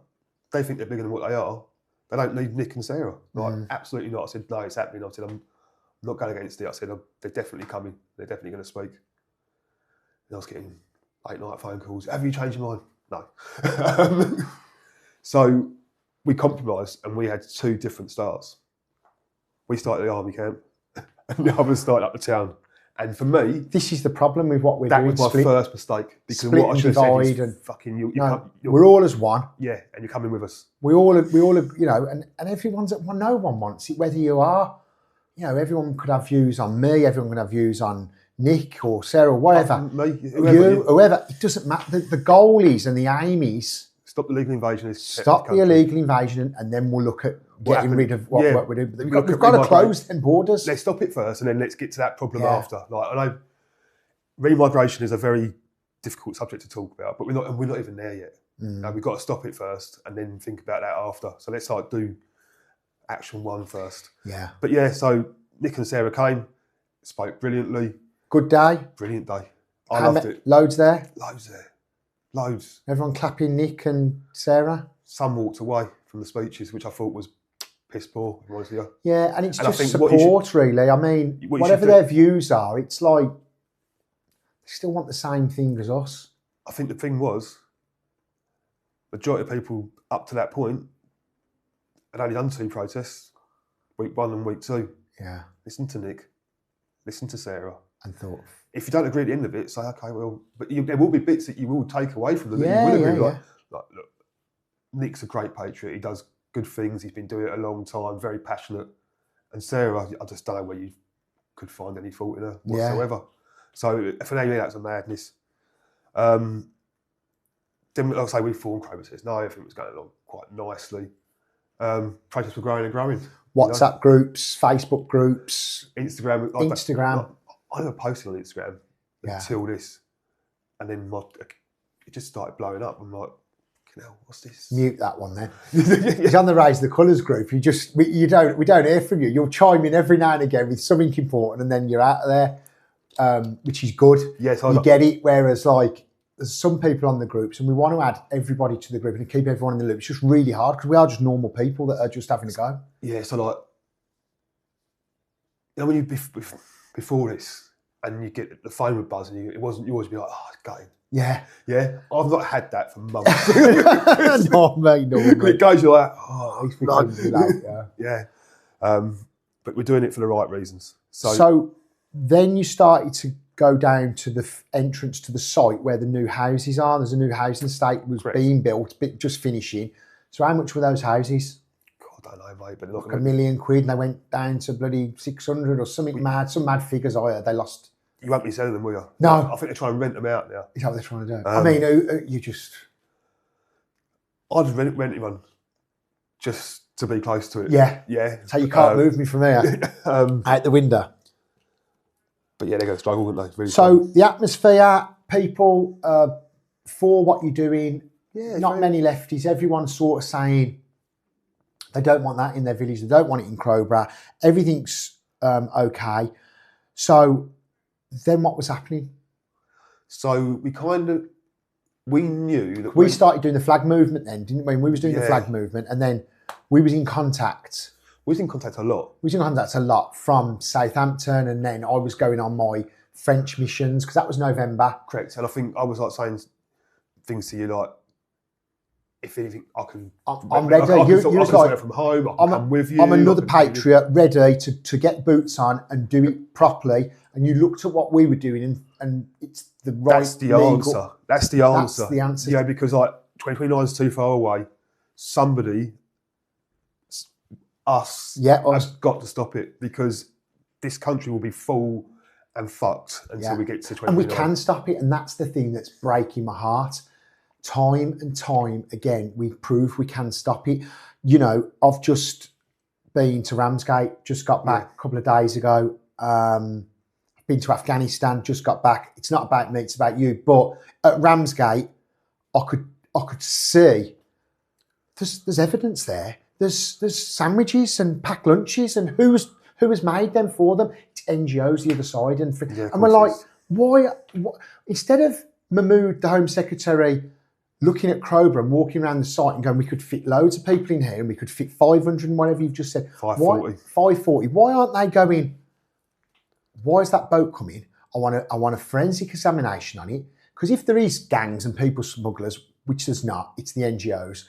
[SPEAKER 4] they think they're bigger than what they are. They don't need Nick and Sarah. Like, absolutely not. I said, no, it's happening. I said, I'm not going against it. I said, they're definitely coming. They're definitely going to speak. And I was getting late-night phone calls. Have you changed your mind? No. So we compromised, and we had 2 different starts. We started at the army camp, and the others started up the town. And for me,
[SPEAKER 3] this is the problem with what we're doing.
[SPEAKER 4] That was my first mistake, because what I should have said is, fucking,
[SPEAKER 3] we're all as one.
[SPEAKER 4] Yeah, and you're coming with us.
[SPEAKER 3] We all, and everyone's at one. No one wants it. Whether you are, everyone could have views on me. Everyone could have views on Nick or Sarah, or whatever. Whoever. It doesn't matter. The goal is, and the aim is,
[SPEAKER 4] stop the illegal invasion.
[SPEAKER 3] Stop the illegal invasion, and then we'll look at getting rid of what we're doing. But we've got to close them borders.
[SPEAKER 4] Let's stop it first, and then let's get to that problem after. Like, I know remigration is a very difficult subject to talk about, but we're not even there yet. We've got to stop it first, and then think about that after. So let's do action 1 first.
[SPEAKER 3] Yeah.
[SPEAKER 4] But yeah, so Nick and Sarah came, spoke brilliantly.
[SPEAKER 3] Good day.
[SPEAKER 4] Brilliant day. I loved it.
[SPEAKER 3] Loads there.
[SPEAKER 4] Loads.
[SPEAKER 3] Everyone clapping Nick and Sarah.
[SPEAKER 4] Some walked away from the speeches, which I thought was piss poor, if I'm honest with you.
[SPEAKER 3] Yeah, and it's just support, really. I mean, whatever their views are, it's like they still want the same thing as us.
[SPEAKER 4] I think the thing was, majority of people up to that point had only done 2 protests, week 1 and week 2.
[SPEAKER 3] Yeah.
[SPEAKER 4] Listen to Nick, listen to Sarah.
[SPEAKER 3] And thought,
[SPEAKER 4] if you don't agree at the end of it, say, okay, well, but there will be bits that you will take away from them. Like, look, Nick's a great patriot. He does good things. He's been doing it a long time, very passionate. And Sarah, I just don't know where you could find any fault in her whatsoever. So for me, that was a madness. Then, like I say, we formed Crobra says no, everything was going along quite nicely. Protests were growing and growing.
[SPEAKER 3] WhatsApp groups, Facebook groups,
[SPEAKER 4] Instagram. I never posted on Instagram until this, and then it just started blowing up. I'm like, what's this?
[SPEAKER 3] Mute that one then. It's on the Raise the Colours group. We don't hear from you. You'll chime in every now and again with something important, and then you're out of there, which is good.
[SPEAKER 4] Yes,
[SPEAKER 3] you get it. Whereas there's some people on the groups, and we want to add everybody to the group and keep everyone in the loop. It's just really hard because we are just normal people that are just having a go.
[SPEAKER 4] Yeah, so when you before this, and you get the phone would buzz, and it wasn't yours. You'd be like, oh, it's gutting.
[SPEAKER 3] Yeah.
[SPEAKER 4] Yeah, I've not had that for months.
[SPEAKER 3] No, mate, no.
[SPEAKER 4] It goes, you're like, oh,
[SPEAKER 3] It's
[SPEAKER 4] no.
[SPEAKER 3] becoming late, yeah.
[SPEAKER 4] Yeah. But we're doing it for the right reasons.
[SPEAKER 3] So then you started to go down to the entrance to the site where the new houses are. There's a new housing estate was
[SPEAKER 4] Correct.
[SPEAKER 3] being built, but just finishing. So how much were those houses?
[SPEAKER 4] God, I don't know, mate, but they're not
[SPEAKER 3] Like £1 million, and they went down to bloody 600 or something mad. Some mad figures I heard. They lost.
[SPEAKER 4] You won't be selling them, will you?
[SPEAKER 3] No.
[SPEAKER 4] I think they're trying to rent them out now.
[SPEAKER 3] Is that what they're trying to do? I mean, you just.
[SPEAKER 4] I'd rent one just to be close to it.
[SPEAKER 3] Yeah.
[SPEAKER 4] Yeah.
[SPEAKER 3] So you can't move me from here out the window.
[SPEAKER 4] But yeah, they're going to struggle, wouldn't they? Really
[SPEAKER 3] So
[SPEAKER 4] struggle.
[SPEAKER 3] the atmosphere, people for what you're doing,
[SPEAKER 4] Yeah,
[SPEAKER 3] not many lefties. Everyone's sort of saying they don't want that in their village. They don't want it in Crowborough. Everything's okay. So then what was happening?
[SPEAKER 4] So we knew that
[SPEAKER 3] We started doing the flag movement then, didn't we? We was doing the
[SPEAKER 4] Yeah.
[SPEAKER 3] flag movement, and then we was in contact.
[SPEAKER 4] we was in contact a lot.
[SPEAKER 3] We was in contact a lot from Southampton, and then I was going on my French missions because that was November.
[SPEAKER 4] Correct. And I think I was like saying things to you like, if anything, I can.
[SPEAKER 3] I'm ready.
[SPEAKER 4] I can
[SPEAKER 3] You
[SPEAKER 4] sort
[SPEAKER 3] was
[SPEAKER 4] of
[SPEAKER 3] like,
[SPEAKER 4] work from home. I can come with you.
[SPEAKER 3] I'm another
[SPEAKER 4] I can-
[SPEAKER 3] patriot, ready to get boots on and do it properly. And you looked at what we were doing, and it's the right.
[SPEAKER 4] That's the
[SPEAKER 3] legal-
[SPEAKER 4] answer. That's the answer.
[SPEAKER 3] That's the answer.
[SPEAKER 4] Yeah, because like 2029 is too far away. Somebody, us,
[SPEAKER 3] Yeah,
[SPEAKER 4] has got to stop it because this country will be full and fucked until
[SPEAKER 3] Yeah.
[SPEAKER 4] we get to 2029.
[SPEAKER 3] and we can stop it. And that's the thing that's breaking my heart. Time and time again, we've proved we can stop it. You know, I've just been to Ramsgate, just got back a couple of days ago. I've been to Afghanistan, just got back. It's not about me, it's about you. But at Ramsgate, I could see there's evidence there. There's sandwiches and packed lunches, and who has made them for them? It's NGOs the other side, and
[SPEAKER 4] Yeah, of
[SPEAKER 3] and we're
[SPEAKER 4] course
[SPEAKER 3] like,
[SPEAKER 4] it is.
[SPEAKER 3] why? Instead of Mahmood, the Home Secretary, looking at Crobra and walking around the site and going, we could fit loads of people in here, and we could fit 500 and whatever you've just said.
[SPEAKER 4] 540.
[SPEAKER 3] 540. Why aren't they going? Why is that boat coming? I want a forensic examination on it, because if there is gangs and people smugglers, which there's not, it's the NGOs.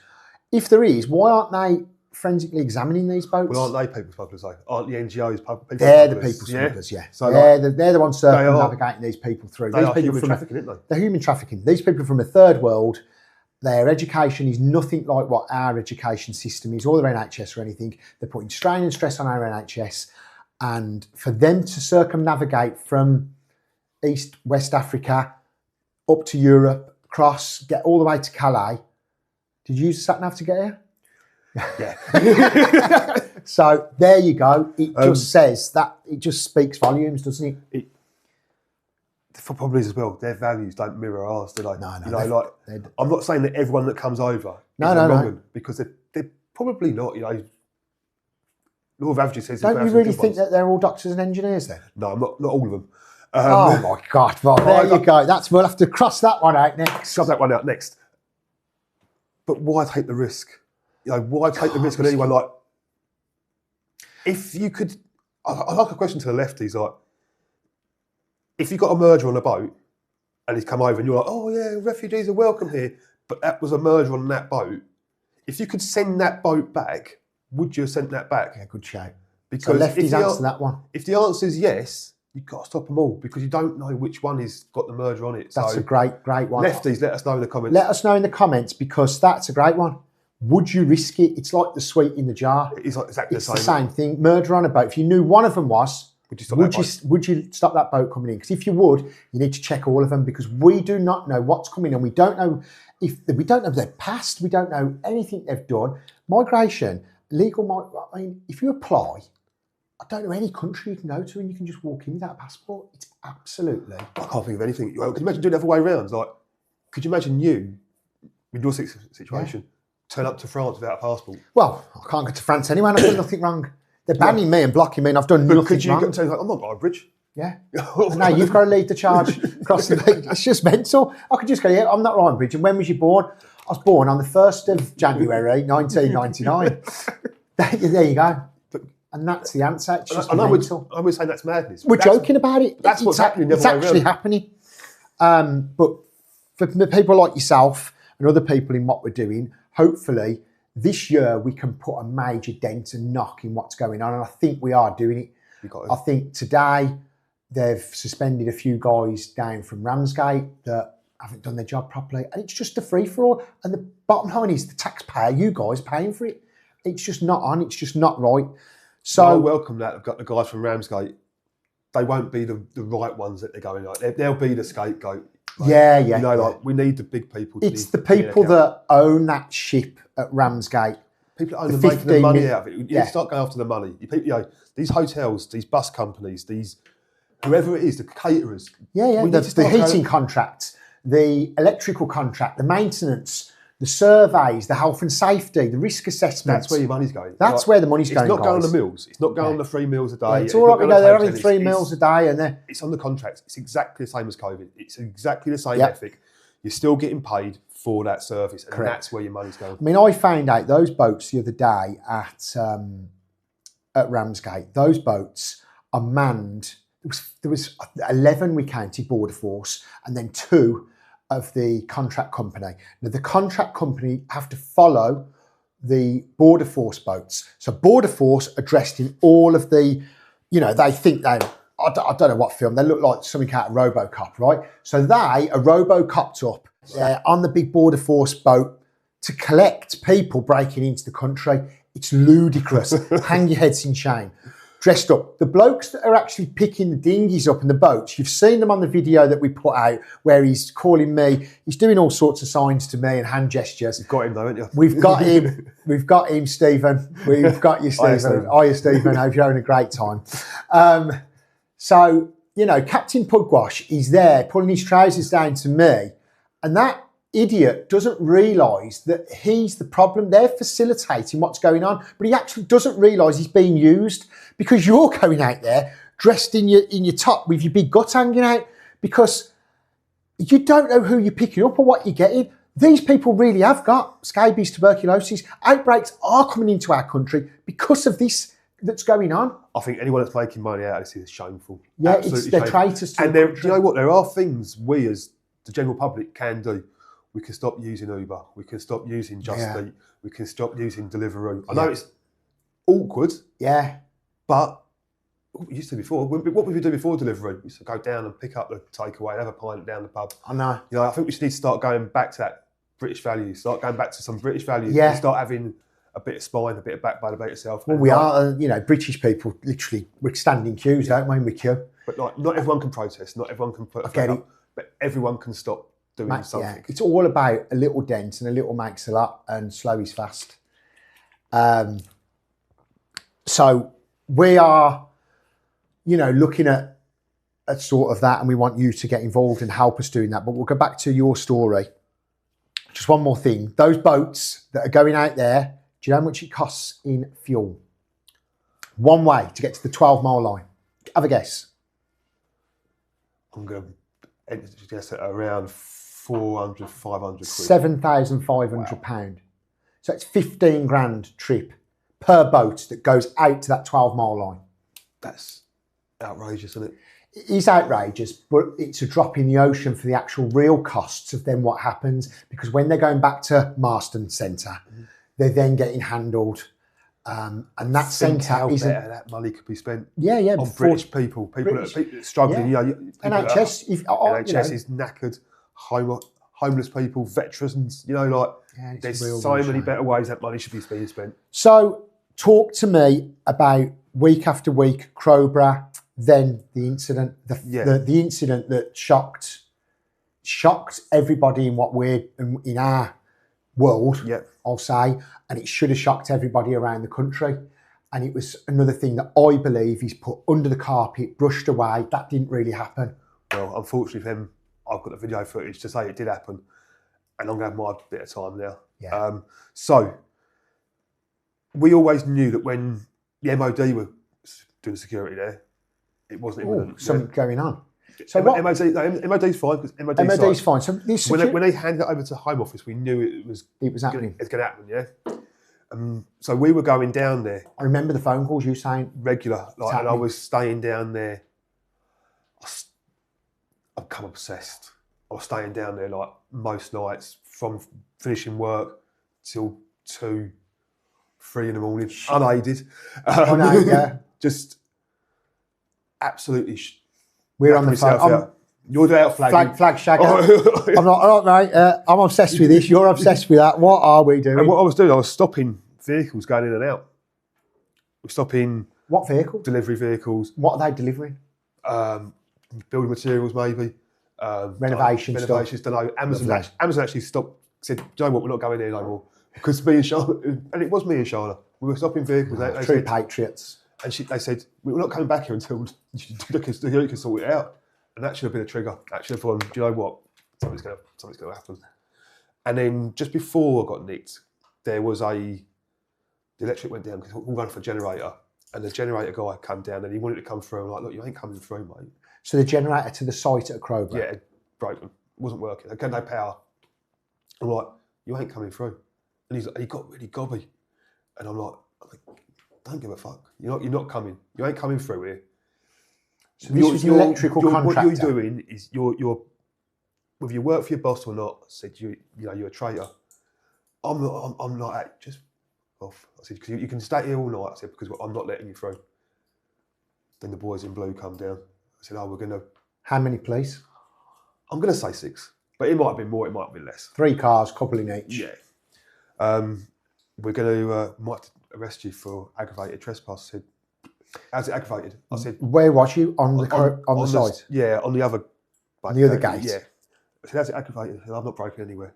[SPEAKER 3] If there is, why aren't they forensically examining these boats?
[SPEAKER 4] Well, aren't they people smugglers though? Aren't the NGOs people
[SPEAKER 3] They're the
[SPEAKER 4] smugglers?
[SPEAKER 3] people smugglers, yeah.
[SPEAKER 4] So
[SPEAKER 3] they're the ones
[SPEAKER 4] they are-
[SPEAKER 3] circumnavigating these people through.
[SPEAKER 4] they
[SPEAKER 3] These
[SPEAKER 4] are
[SPEAKER 3] people
[SPEAKER 4] human
[SPEAKER 3] from
[SPEAKER 4] trafficking, aren't they?
[SPEAKER 3] they're human trafficking. These people from a third world, their education is nothing like what our education system is, or their NHS or anything. They're putting strain and stress on our NHS. And for them to circumnavigate from West Africa, up to Europe, across, get all the way to Calais. Did you use the sat-nav to get here?
[SPEAKER 4] Yeah.
[SPEAKER 3] So there you go. It just says that, it just speaks volumes, doesn't it?
[SPEAKER 4] For problems as well, their values don't mirror ours, do they?
[SPEAKER 3] No,
[SPEAKER 4] You know,
[SPEAKER 3] they're-
[SPEAKER 4] I'm not saying that everyone that comes over
[SPEAKER 3] No,
[SPEAKER 4] is
[SPEAKER 3] no,
[SPEAKER 4] a
[SPEAKER 3] no.
[SPEAKER 4] wrong one, because they're probably not. You know, law of averages says.
[SPEAKER 3] Don't
[SPEAKER 4] there's
[SPEAKER 3] you
[SPEAKER 4] some
[SPEAKER 3] really
[SPEAKER 4] good
[SPEAKER 3] think
[SPEAKER 4] ones.
[SPEAKER 3] that they're all doctors and engineers then?
[SPEAKER 4] No, I'm not all of them.
[SPEAKER 3] Oh my God! Well, there you go. We'll have to cross that one out next.
[SPEAKER 4] Shove that one out next. But why take the risk? You know, why take the risk on anyone? Like, if you could, I like a question to the lefties. Like, if you got a murderer on a boat and he's come over and you're like, oh yeah, refugees are welcome here, but that was a murderer on that boat. If you could send that boat back, would you have sent that back?
[SPEAKER 3] Yeah, good shout. So
[SPEAKER 4] Because
[SPEAKER 3] lefties answer that one.
[SPEAKER 4] if the answer is yes, you've got to stop them all, because you don't know which one has got the murder on it.
[SPEAKER 3] That's
[SPEAKER 4] so
[SPEAKER 3] a great one.
[SPEAKER 4] lefties, let us know in the comments.
[SPEAKER 3] Let us know in the comments, because that's a great one. Would you risk it? It's like the sweet in the jar.
[SPEAKER 4] It's like exactly
[SPEAKER 3] It's
[SPEAKER 4] the
[SPEAKER 3] the
[SPEAKER 4] same.
[SPEAKER 3] same thing. Murder on a boat. If you knew one of them was,
[SPEAKER 4] Would you stop that boat?
[SPEAKER 3] would you stop that boat coming in? Because if you would, you need to check all of them, because we do not know what's coming in. We don't know their past. We don't know anything they've done. Migration, I mean, if you apply, I don't know any country you can go to and you can just walk in without a passport. It's absolutely.
[SPEAKER 4] I can't think of anything. Well, could you imagine doing it the other way around? Like, could you imagine you, with your situation, turn up to France without a passport?
[SPEAKER 3] Well, I can't go to France anyway, and I've done nothing wrong. They're banning me and blocking me, and I've done
[SPEAKER 4] But
[SPEAKER 3] nothing
[SPEAKER 4] could you
[SPEAKER 3] wrong.
[SPEAKER 4] go like, I'm not by a bridge.
[SPEAKER 3] Yeah. And now you've got to lead the charge across the beach. It's just mental. I could just go, yeah, I'm not Ryan Bridge. And when was you born? I was born on the 1st of January, 1999. There you go. And that's the answer. It's just
[SPEAKER 4] and
[SPEAKER 3] mental.
[SPEAKER 4] I would say that's madness.
[SPEAKER 3] We're joking about it.
[SPEAKER 4] That's what's happening.
[SPEAKER 3] It's actually happening. But for people like yourself and other people in what we're doing, hopefully this year we can put a major dent and knock in what's going on. And I think we are doing it. I think today they've suspended a few guys down from Ramsgate that haven't done their job properly. And it's just a free-for-all. And the bottom line is the taxpayer, you guys, paying for it. It's just not on. It's just not right. So
[SPEAKER 4] I welcome that. I've got the guys from Ramsgate. They won't be the right ones that they're going like. They'll be the scapegoat. Like,
[SPEAKER 3] yeah.
[SPEAKER 4] Like we need the big people.
[SPEAKER 3] It's the people that own that ship at Ramsgate.
[SPEAKER 4] People that own the making the money out of it. You start going after the money. These hotels, these bus companies, these whoever it is, the caterers.
[SPEAKER 3] The heating contract, the electrical contract, the maintenance, the surveys, the health and safety, the risk assessments.
[SPEAKER 4] That's where your money's going.
[SPEAKER 3] That's where the money's going.
[SPEAKER 4] It's not going on the meals. It's not going on the 3 meals a day.
[SPEAKER 3] It's all right. We go there having 3 meals a day, and
[SPEAKER 4] it's on the contracts. It's exactly the same as COVID. It's exactly the same ethic. You're still getting paid for that service, and that's where your money's going.
[SPEAKER 3] I mean, I found out those boats the other day at Ramsgate. Those boats are manned. There was 11 we counted border force, and then 2 of the contract company. Now, the contract company have to follow the border force boats. So border force are dressed in all of the, they think I don't know what film, they look like something out of RoboCop, right? So they are RoboCopped up on the big border force boat to collect people breaking into the country. It's ludicrous. Hang your heads in shame. Dressed up. The blokes that are actually picking the dinghies up and the boats, you've seen them on the video that we put out where he's calling me, he's doing all sorts of signs to me and hand gestures.
[SPEAKER 4] You've got him though, haven't you?
[SPEAKER 3] We've got him, Stephen. We've got you, Stephen. Hiya, Stephen. Hope you're having a great time. So, Captain Pugwash, he's there pulling his trousers down to me, and that idiot doesn't realise that he's the problem. They're facilitating what's going on, but he actually doesn't realise he's being used because you're going out there dressed in your top with your big gut hanging out because you don't know who you're picking up or what you're getting. These people really have got scabies, tuberculosis. Outbreaks are coming into our country because of this that's going on.
[SPEAKER 4] I think anyone that's making money out of this is shameful.
[SPEAKER 3] Yeah,
[SPEAKER 4] absolutely
[SPEAKER 3] they're traitors to
[SPEAKER 4] and
[SPEAKER 3] the
[SPEAKER 4] do
[SPEAKER 3] country.
[SPEAKER 4] you know what? There are things we as the general public can do. We can stop using Uber. We can stop using Just Eat. We can stop using Deliveroo. I know it's awkward.
[SPEAKER 3] Yeah.
[SPEAKER 4] But what we used to before, what would we do before Deliveroo? We used to go down and pick up the takeaway and have a pint down the pub.
[SPEAKER 3] I know.
[SPEAKER 4] I think we should need to start going back to that British values. Start going back to some British values.
[SPEAKER 3] Yeah.
[SPEAKER 4] And start having a bit of spine, a bit of backbone about yourself.
[SPEAKER 3] Well, we are, British people, literally, we stand in queues, don't we? We queue.
[SPEAKER 4] But not everyone can protest. Not everyone can put a foot up. But everyone can stop doing something.
[SPEAKER 3] Yeah. It's all about a little dent, and a little makes a lot, and slow is fast. So we are, looking at sort of that, and we want you to get involved and help us doing that. But we'll go back to your story. Just one more thing. Those boats that are going out there, do you know how much it costs in fuel? One way to get to the 12-mile line. Have a guess.
[SPEAKER 4] I'm going to guess at around 400, 500 quid.
[SPEAKER 3] £7,500. So it's 15 grand trip per boat that goes out to that 12-mile line.
[SPEAKER 4] That's outrageous, isn't it?
[SPEAKER 3] It is outrageous, but it's a drop in the ocean for the actual real costs of then what happens, because when they're going back to Marston Centre, they're then getting handled. And that centre
[SPEAKER 4] how
[SPEAKER 3] isn't...
[SPEAKER 4] better that money could be spent
[SPEAKER 3] on
[SPEAKER 4] British people that are struggling.
[SPEAKER 3] NHS,
[SPEAKER 4] NHS is knackered, homeless people, veterans, there's so many better ways that money should be being spent.
[SPEAKER 3] So talk to me about week after week, Crobra, then the incident, the incident that shocked everybody in what we're in our world, I'll say, and it should have shocked everybody around the country. And it was another thing that I believe he's put under the carpet, brushed away. That didn't really happen.
[SPEAKER 4] Well, unfortunately for him, I've got the video footage to say it did happen, and I'm going to have my bit of time now.
[SPEAKER 3] Yeah.
[SPEAKER 4] So we always knew that when the MOD were doing security there, it wasn't imminent.
[SPEAKER 3] Something going on. So
[SPEAKER 4] MOD's fine, because
[SPEAKER 3] MOD's fine. So this
[SPEAKER 4] when they handed it over to Home Office, we knew it was
[SPEAKER 3] happening.
[SPEAKER 4] It's going to happen, yeah. So we were going down there
[SPEAKER 3] I remember the phone calls you saying.
[SPEAKER 4] regular, like, and I
[SPEAKER 3] happening.
[SPEAKER 4] was staying down there. I've become obsessed. I was staying down there like most nights from finishing work till 2, 3 in the morning, unaided.
[SPEAKER 3] Yeah.
[SPEAKER 4] Just absolutely.
[SPEAKER 3] We're on the
[SPEAKER 4] yourself
[SPEAKER 3] phone.
[SPEAKER 4] out. You're the out flagging.
[SPEAKER 3] Flag shagger. I'm not, mate. I'm obsessed with this. You're obsessed with that. What are we doing?
[SPEAKER 4] And what I was doing, I was stopping vehicles going in and out. We're stopping
[SPEAKER 3] What vehicle?
[SPEAKER 4] delivery vehicles,
[SPEAKER 3] What are they delivering?
[SPEAKER 4] building materials, maybe.
[SPEAKER 3] Renovation stuff.
[SPEAKER 4] Renovations, don't know.
[SPEAKER 3] Lovely.
[SPEAKER 4] Amazon actually stopped, said, do you know what, we're not going there no more. Because me and Charlotte, and it was me and Charlotte, we were stopping vehicles. They
[SPEAKER 3] True
[SPEAKER 4] said,
[SPEAKER 3] patriots.
[SPEAKER 4] and they said, we're not coming back here until you can sort it out. And that should have been a trigger. That should have gone, do you know what, something's going to happen. And then just before I got nicked, there was the electric went down because we ran for a generator. And the generator guy came down and he wanted to come through. I'm like, look, you ain't coming through, mate.
[SPEAKER 3] So the generator to the site at Crobra.
[SPEAKER 4] Yeah, it broken. Wasn't working. Again, no power. I'm like, you ain't coming through. And he got really gobby. And I'm like, don't give a fuck. You're not coming. You ain't coming through here.
[SPEAKER 3] So this was an electrical contractor.
[SPEAKER 4] What you're doing is you're whether you work for your boss or not. I said you're a traitor. I'm not. Just off. I said because you can stay here all night. I said because I'm not letting you through. Then the boys in blue come down. I said, we're gonna.
[SPEAKER 3] How many police?
[SPEAKER 4] I'm gonna say 6, but it might have been more. It might have been less.
[SPEAKER 3] 3 cars, couple in each.
[SPEAKER 4] Yeah. We're gonna might arrest you for aggravated trespass. I said, how's it aggravated? I said,
[SPEAKER 3] Where was you on the site?
[SPEAKER 4] Yeah, on the other.
[SPEAKER 3] On the other gate.
[SPEAKER 4] Yeah. I said, how's it aggravated? I said, I've not broken anywhere.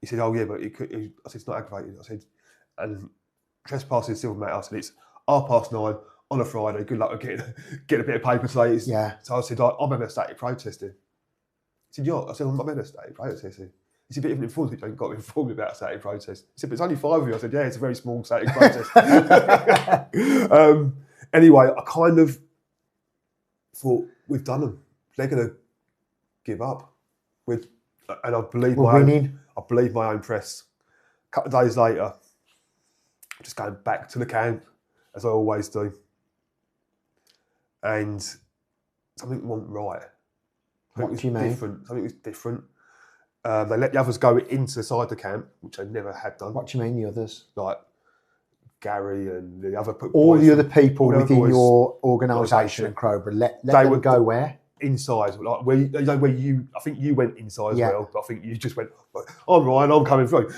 [SPEAKER 4] He said, oh yeah, but I said, it's not aggravated. I said, and trespassing is civil matter. I said, it's 9:30 on a Friday. Good luck with getting a bit of paper today.
[SPEAKER 3] Yeah.
[SPEAKER 4] So I said, I'm in a static protesting. He said, I said, I'm in a static protesting. He said, but even informed me, you've got to inform me about a static protest. He said, but it's only 5 of you. I said, yeah, it's a very small static protest. Anyway, I kind of thought, we've done them. They're going to give up. And I believe I believe my own press. A couple of days later, I'm just going back to the camp, as I always do. And something wasn't right.
[SPEAKER 3] What do you mean?
[SPEAKER 4] Something was different. They let the others go inside the camp, which they never had done.
[SPEAKER 3] What do you mean, the others?
[SPEAKER 4] Like Gary and the other
[SPEAKER 3] all the other people
[SPEAKER 4] all the
[SPEAKER 3] within
[SPEAKER 4] boys-
[SPEAKER 3] your organisation at Crobra. Let them go where?
[SPEAKER 4] inside, like where you, I think you went inside as
[SPEAKER 3] Yeah.
[SPEAKER 4] well, but I think you just went, I'm Ryan, I'm coming through.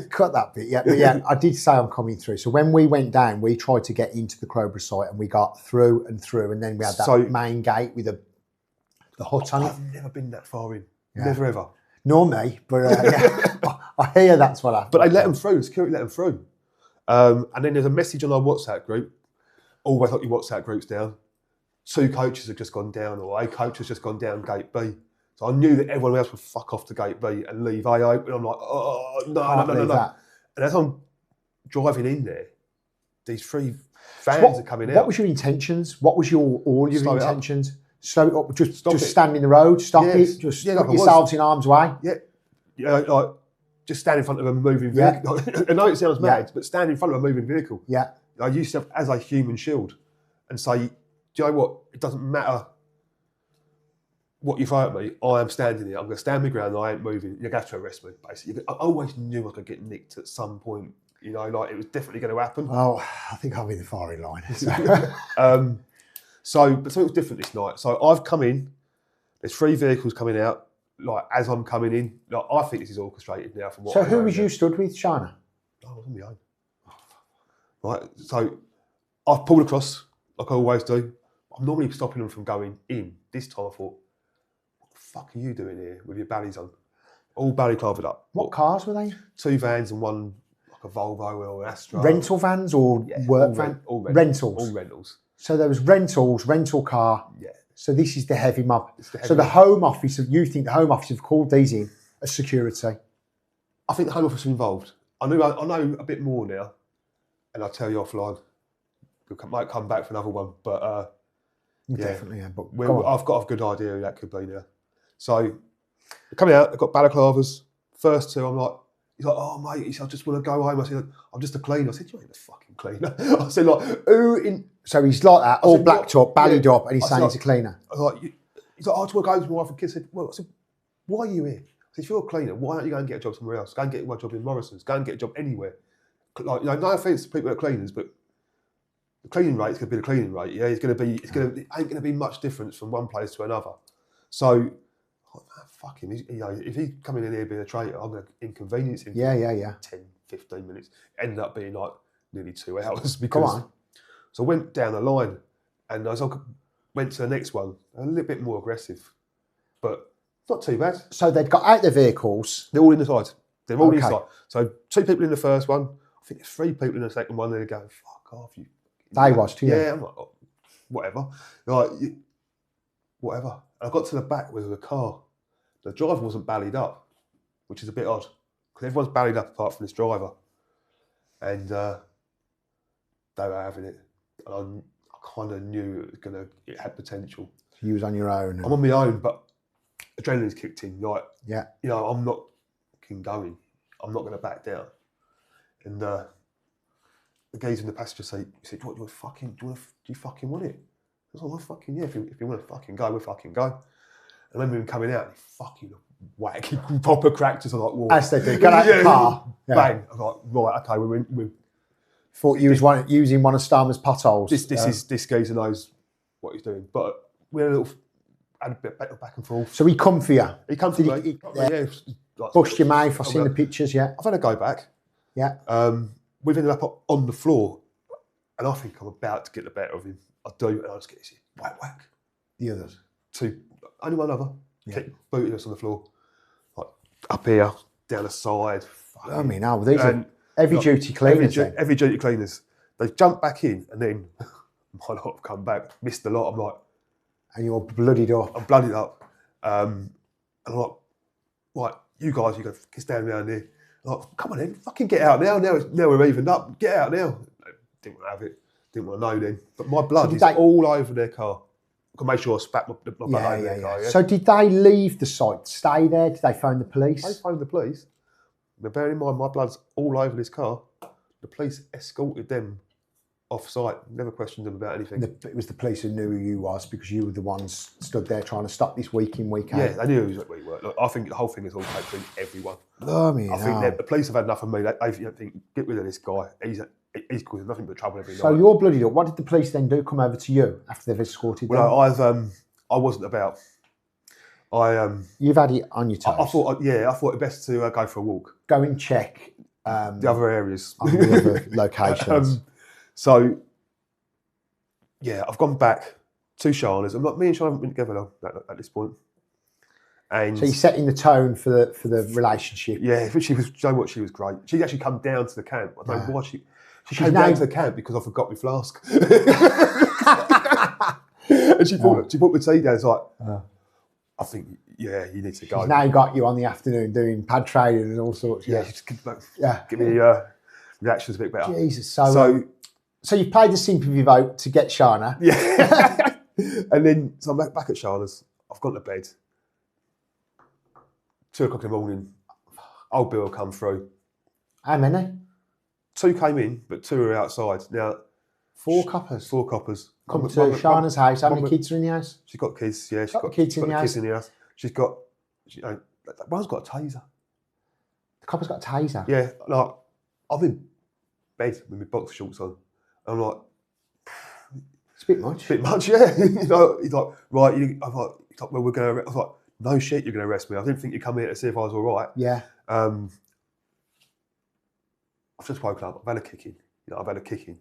[SPEAKER 3] Cut that bit, yeah. But yeah, I did say I'm coming through. So when we went down, we tried to get into the Crobra site and we got through, and then we had that main gate with the hut on it.
[SPEAKER 4] I've never been that far in,
[SPEAKER 3] Yeah.
[SPEAKER 4] never ever.
[SPEAKER 3] Nor me, but yeah, I hear that's what happened.
[SPEAKER 4] But they let them through, the security let them through. And then there's a message on our WhatsApp group. Always got your WhatsApp groups down. 2 coaches have just gone down, or a coach has just gone down gate B. So I knew that everyone else would fuck off to gate B and leave A open. I'm like, oh, no. And as I'm driving in there, these 3 vans are coming out.
[SPEAKER 3] What was your intentions? What was all your
[SPEAKER 4] Slow it up.
[SPEAKER 3] intentions? Slow it up, just
[SPEAKER 4] Stop it.
[SPEAKER 3] stand in the road, stop
[SPEAKER 4] Yes.
[SPEAKER 3] it, just
[SPEAKER 4] Yeah,
[SPEAKER 3] put
[SPEAKER 4] like I was.
[SPEAKER 3] yourselves in harm's way.
[SPEAKER 4] Yeah, like just stand in front of a moving
[SPEAKER 3] Yeah.
[SPEAKER 4] vehicle. I know it sounds mad, but stand in front of a moving vehicle.
[SPEAKER 3] Yeah.
[SPEAKER 4] I use yourself as a human shield and say, do you know what? It doesn't matter what you throw at me. I am standing here. I'm going to stand my ground. I ain't moving. You're going to have to arrest me, basically. I always knew I was going to get nicked at some point. You know, like it was definitely going to happen.
[SPEAKER 3] Oh, I think I'll be the firing line.
[SPEAKER 4] But something was different this night. So I've come in. There's 3 vehicles coming out. Like as I'm coming in, like I think this is orchestrated now. From what
[SPEAKER 3] So
[SPEAKER 4] I
[SPEAKER 3] who
[SPEAKER 4] know
[SPEAKER 3] was
[SPEAKER 4] now.
[SPEAKER 3] you stood with, Shana?
[SPEAKER 4] I was on my own. Right, so I've pulled across like I always do. I'm normally stopping them from going in. This time I thought, what the fuck are you doing here with your ballies on? All ballyclavered up.
[SPEAKER 3] What cars were they?
[SPEAKER 4] 2 vans and one like a Volvo or an Astra.
[SPEAKER 3] Rental vans or work van?
[SPEAKER 4] All
[SPEAKER 3] rentals.
[SPEAKER 4] All rentals.
[SPEAKER 3] So there was rentals, rental car.
[SPEAKER 4] Yeah.
[SPEAKER 3] So this is the heavy mob.
[SPEAKER 4] The
[SPEAKER 3] So the Home Office, you think the Home Office have called these in as security?
[SPEAKER 4] I think the Home Office are involved. I know a bit more now, and I'll tell you offline. We might come back for another one, but
[SPEAKER 3] Definitely, yeah. But
[SPEAKER 4] I've got a good idea who that could be now. So they're coming out, they've got balaclavas. First 2, I'm like, He's like, oh mate, he said, I just want to go home. I said, I'm just a cleaner. I said, you ain't a fucking cleaner. I said, like, who in?
[SPEAKER 3] So he's like that, all
[SPEAKER 4] said,
[SPEAKER 3] blacked up, ballied up, and he's saying
[SPEAKER 4] like,
[SPEAKER 3] he's a cleaner.
[SPEAKER 4] I was like, he's like, I just want to go home to my wife and kids. I said, why are you here? I said, if you're a cleaner, why don't you go and get a job somewhere else? Go and get a job in Morrison's. Go and get a job anywhere. Like, you know, no offence to people that are cleaners, but the cleaning rate is going to be the cleaning rate. Yeah, it ain't going to be much difference from one place to another. So, fuck him. You know, if he's coming in here being a traitor, I'm going to inconvenience him.
[SPEAKER 3] Yeah.
[SPEAKER 4] 10, 15 minutes. Ended up being like nearly 2 hours.
[SPEAKER 3] Come on.
[SPEAKER 4] So I went down the line, and as I went to the next one, a little bit more aggressive, but not too bad.
[SPEAKER 3] So they'd got out their vehicles.
[SPEAKER 4] They're all in the side. They're all
[SPEAKER 3] Okay.
[SPEAKER 4] inside. So 2 people in the first one. I think there's 3 people in the second one. They're going, fuck off, you.
[SPEAKER 3] They was to you.
[SPEAKER 4] Yeah, I'm like, oh, whatever. Like, whatever. And I got to the back with a car. The driver wasn't ballied up, which is a bit odd, because everyone's ballied up apart from this driver. And they were having it. And I kind of knew it had potential.
[SPEAKER 3] So you was on your own.
[SPEAKER 4] I'm on my own, but adrenaline's kicked in. Like,
[SPEAKER 3] Yeah.
[SPEAKER 4] you know, I'm not fucking going. I'm not going to back down. And the guys in the passenger seat, he said, do you fucking want it? I was like, well, fucking yeah, if you want to fucking go, we'll fucking go. And I remember him coming out, and he fucking whack, he proper cracked us. I was like, well,
[SPEAKER 3] As they do. Get out the car. Yeah.
[SPEAKER 4] Bang. I was like, right, okay, we're
[SPEAKER 3] Thought you was using one of Starmer's potholes.
[SPEAKER 4] this geezer knows what he's doing. But we had a bit back and forth.
[SPEAKER 3] So he come for you.
[SPEAKER 4] He come for
[SPEAKER 3] Did
[SPEAKER 4] me.
[SPEAKER 3] yeah.
[SPEAKER 4] Like,
[SPEAKER 3] Bushed your mouth. I've seen the pictures, yeah.
[SPEAKER 4] I've had a go back.
[SPEAKER 3] Yeah.
[SPEAKER 4] We've ended up on the floor, and I think I'm about to get the better of him. I do, and I just get this whack.
[SPEAKER 3] The others.
[SPEAKER 4] 2, only one other.
[SPEAKER 3] Yeah.
[SPEAKER 4] Keep booting us on the floor, like up here, down the side.
[SPEAKER 3] I mean, now these are heavy duty cleaners.
[SPEAKER 4] Heavy duty cleaners. They jump back in, and then my lot have come back, missed a lot. I'm like,
[SPEAKER 3] And you're bloodied up.
[SPEAKER 4] I'm bloodied up, and I'm like, right, you guys, you go stand around here. I'm like, come on then, fucking get out now. Now we're evened up. Get out now. Didn't want to have it. Didn't want to know then. But my blood is all over their car. I can make sure I spat my blood over their car. Yeah?
[SPEAKER 3] So did they leave the site, stay there? Did they phone the police?
[SPEAKER 4] They phoned the police. But bearing in mind, my blood's all over this car. The police escorted them off site. Never questioned them about anything.
[SPEAKER 3] It was the police who knew who you was because you were the ones stood there trying to stop this week in, week out.
[SPEAKER 4] Yeah, they knew who we were. Look, I think the whole thing is all between everyone. I think that the police have had enough of me. They think, get rid of this guy. He's causing nothing but trouble every night.
[SPEAKER 3] So you're bloodied up. What did the police then do? Come over to you after they've escorted them?
[SPEAKER 4] Well, I wasn't about.
[SPEAKER 3] You've had it on your toes.
[SPEAKER 4] I thought it best to go for a walk.
[SPEAKER 3] Go and check
[SPEAKER 4] The other areas.
[SPEAKER 3] on the other locations.
[SPEAKER 4] So, yeah, I've gone back to Shana's. Me and Shana haven't been together long at this point. And
[SPEAKER 3] So you're setting the tone for the relationship.
[SPEAKER 4] yeah, she was. You know what? She was great. She'd actually come down to the camp. I don't know why she came
[SPEAKER 3] now-
[SPEAKER 4] down to the camp because I forgot my flask. And she brought the tea down. It's like, I think, yeah, you need to go.
[SPEAKER 3] She's now got you on the afternoon doing pad training and all sorts.
[SPEAKER 4] Yeah, just give me reactions a bit better.
[SPEAKER 3] Jesus. So you played the sympathy vote to get Shana.
[SPEAKER 4] Yeah. And then, so I'm back at Shana's. I've gone to bed. 2 o'clock in the morning, old Bill will come through.
[SPEAKER 3] How many?
[SPEAKER 4] 2 came in, but 2 are outside. Now,
[SPEAKER 3] 4 coppers.
[SPEAKER 4] 4 coppers.
[SPEAKER 3] Come to Shana's house. How many kids are in the house?
[SPEAKER 4] She's got kids, yeah. She's got
[SPEAKER 3] kids in the house.
[SPEAKER 4] She's got, one's got a taser.
[SPEAKER 3] The copper's got a taser.
[SPEAKER 4] Yeah, like, I'm in bed with my boxer shorts on. And I'm like,
[SPEAKER 3] It's a bit much.
[SPEAKER 4] yeah. He's like, right, I'm like, well, we're going to, I was like, no shit, you're going to arrest me. I didn't think you'd come here to see if I was all right.
[SPEAKER 3] Yeah.
[SPEAKER 4] I've just woken up. I've had a kicking. I've had a kicking.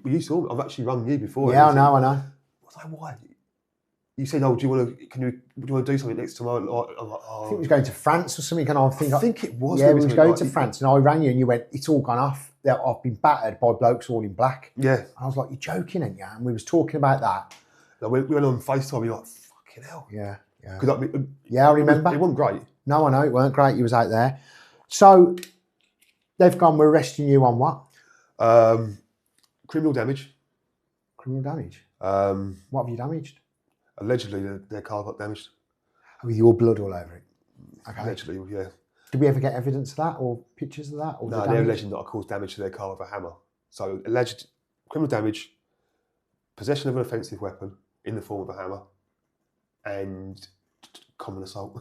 [SPEAKER 4] You saw me. I've actually rung you before.
[SPEAKER 3] Yeah, I know.
[SPEAKER 4] I was like, why? You said, do you want to do something next tomorrow? I'm like,
[SPEAKER 3] I think we was going to France or something. And I
[SPEAKER 4] think it was.
[SPEAKER 3] Yeah, we was going to France, and I rang you, and you went, "It's all gone off. I've been battered by blokes all in black."
[SPEAKER 4] Yeah.
[SPEAKER 3] And I was like, "You're joking, ain't you?" And we was talking about that.
[SPEAKER 4] We went on FaceTime. You're like, fucking hell.
[SPEAKER 3] Yeah.
[SPEAKER 4] Yeah.
[SPEAKER 3] I remember.
[SPEAKER 4] It wasn't great.
[SPEAKER 3] No, I know it weren't great. You was out there. So they've gone. We're arresting you on what?
[SPEAKER 4] Criminal damage.
[SPEAKER 3] Criminal damage. What have you damaged?
[SPEAKER 4] Allegedly, their car got damaged.
[SPEAKER 3] With your blood all over it. Okay.
[SPEAKER 4] Allegedly, yeah.
[SPEAKER 3] Did we ever get evidence of that or pictures of that? Or
[SPEAKER 4] No, they're alleging that I caused damage to their car with a hammer. So alleged criminal damage, possession of an offensive weapon in the form of a hammer, and common assault.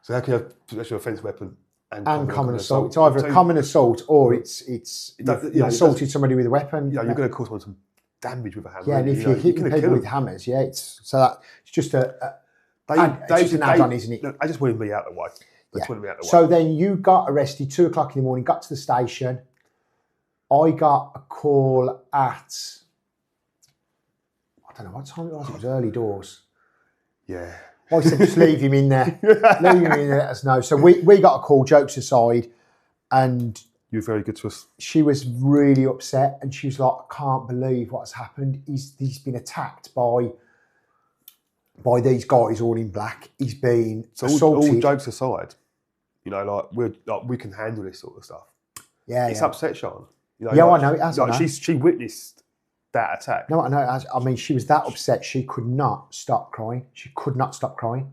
[SPEAKER 4] So how can you have possession of an offensive weapon and common assault?
[SPEAKER 3] It's either a common assault or it's
[SPEAKER 4] you
[SPEAKER 3] assaulted somebody with a weapon.
[SPEAKER 4] Yeah, you're going to cause someone some damage with a hammer.
[SPEAKER 3] Yeah, and if you're hitting people with hammers, it's just an add-on, isn't it?
[SPEAKER 4] They just wanted me out of the way.
[SPEAKER 3] So then you got arrested 2 o'clock in the morning, got to the station. I got a call at, I don't know what time it was early doors.
[SPEAKER 4] Yeah.
[SPEAKER 3] I said, just leave him in there. Leave him in there, let us know. So we got a call, jokes aside, and
[SPEAKER 4] you were very good to us.
[SPEAKER 3] She was really upset and she was like, I can't believe what's happened. He's been attacked by these guys all in black. He's been assaulted.
[SPEAKER 4] All jokes aside, you know, we can handle this sort of stuff.
[SPEAKER 3] Yeah,
[SPEAKER 4] it's upset Sean. You know,
[SPEAKER 3] yeah, I know it has.
[SPEAKER 4] She witnessed that attack.
[SPEAKER 3] No, I know it has. I mean, she was that upset. She could not stop crying. She could not stop crying.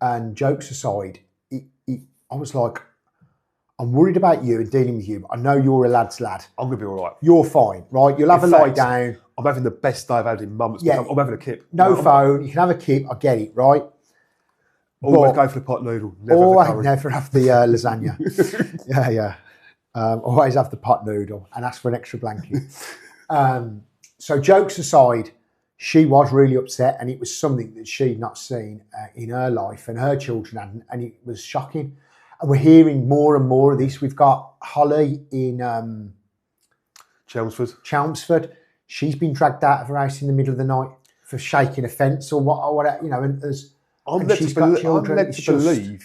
[SPEAKER 3] And jokes aside, I was like, I'm worried about you and dealing with you. But I know you're a lad's lad.
[SPEAKER 4] I'm going to be all right.
[SPEAKER 3] You're fine, right? You'll have a lie down.
[SPEAKER 4] I'm having the best day I've had in months.
[SPEAKER 3] Yeah.
[SPEAKER 4] I'm having a kip.
[SPEAKER 3] No phone. You can have a kip. I get it, right?
[SPEAKER 4] Always go for the pot noodle.
[SPEAKER 3] Never have the lasagna. Yeah. Always have the pot noodle and ask for an extra blanket. So jokes aside, she was really upset and it was something that she'd not seen in her life and her children hadn't, and it was shocking. And we're hearing more and more of this. We've got Holly in Chelmsford. She's been dragged out of her house in the middle of the night for shaking a fence or what, you know. And
[SPEAKER 4] I'm led to believe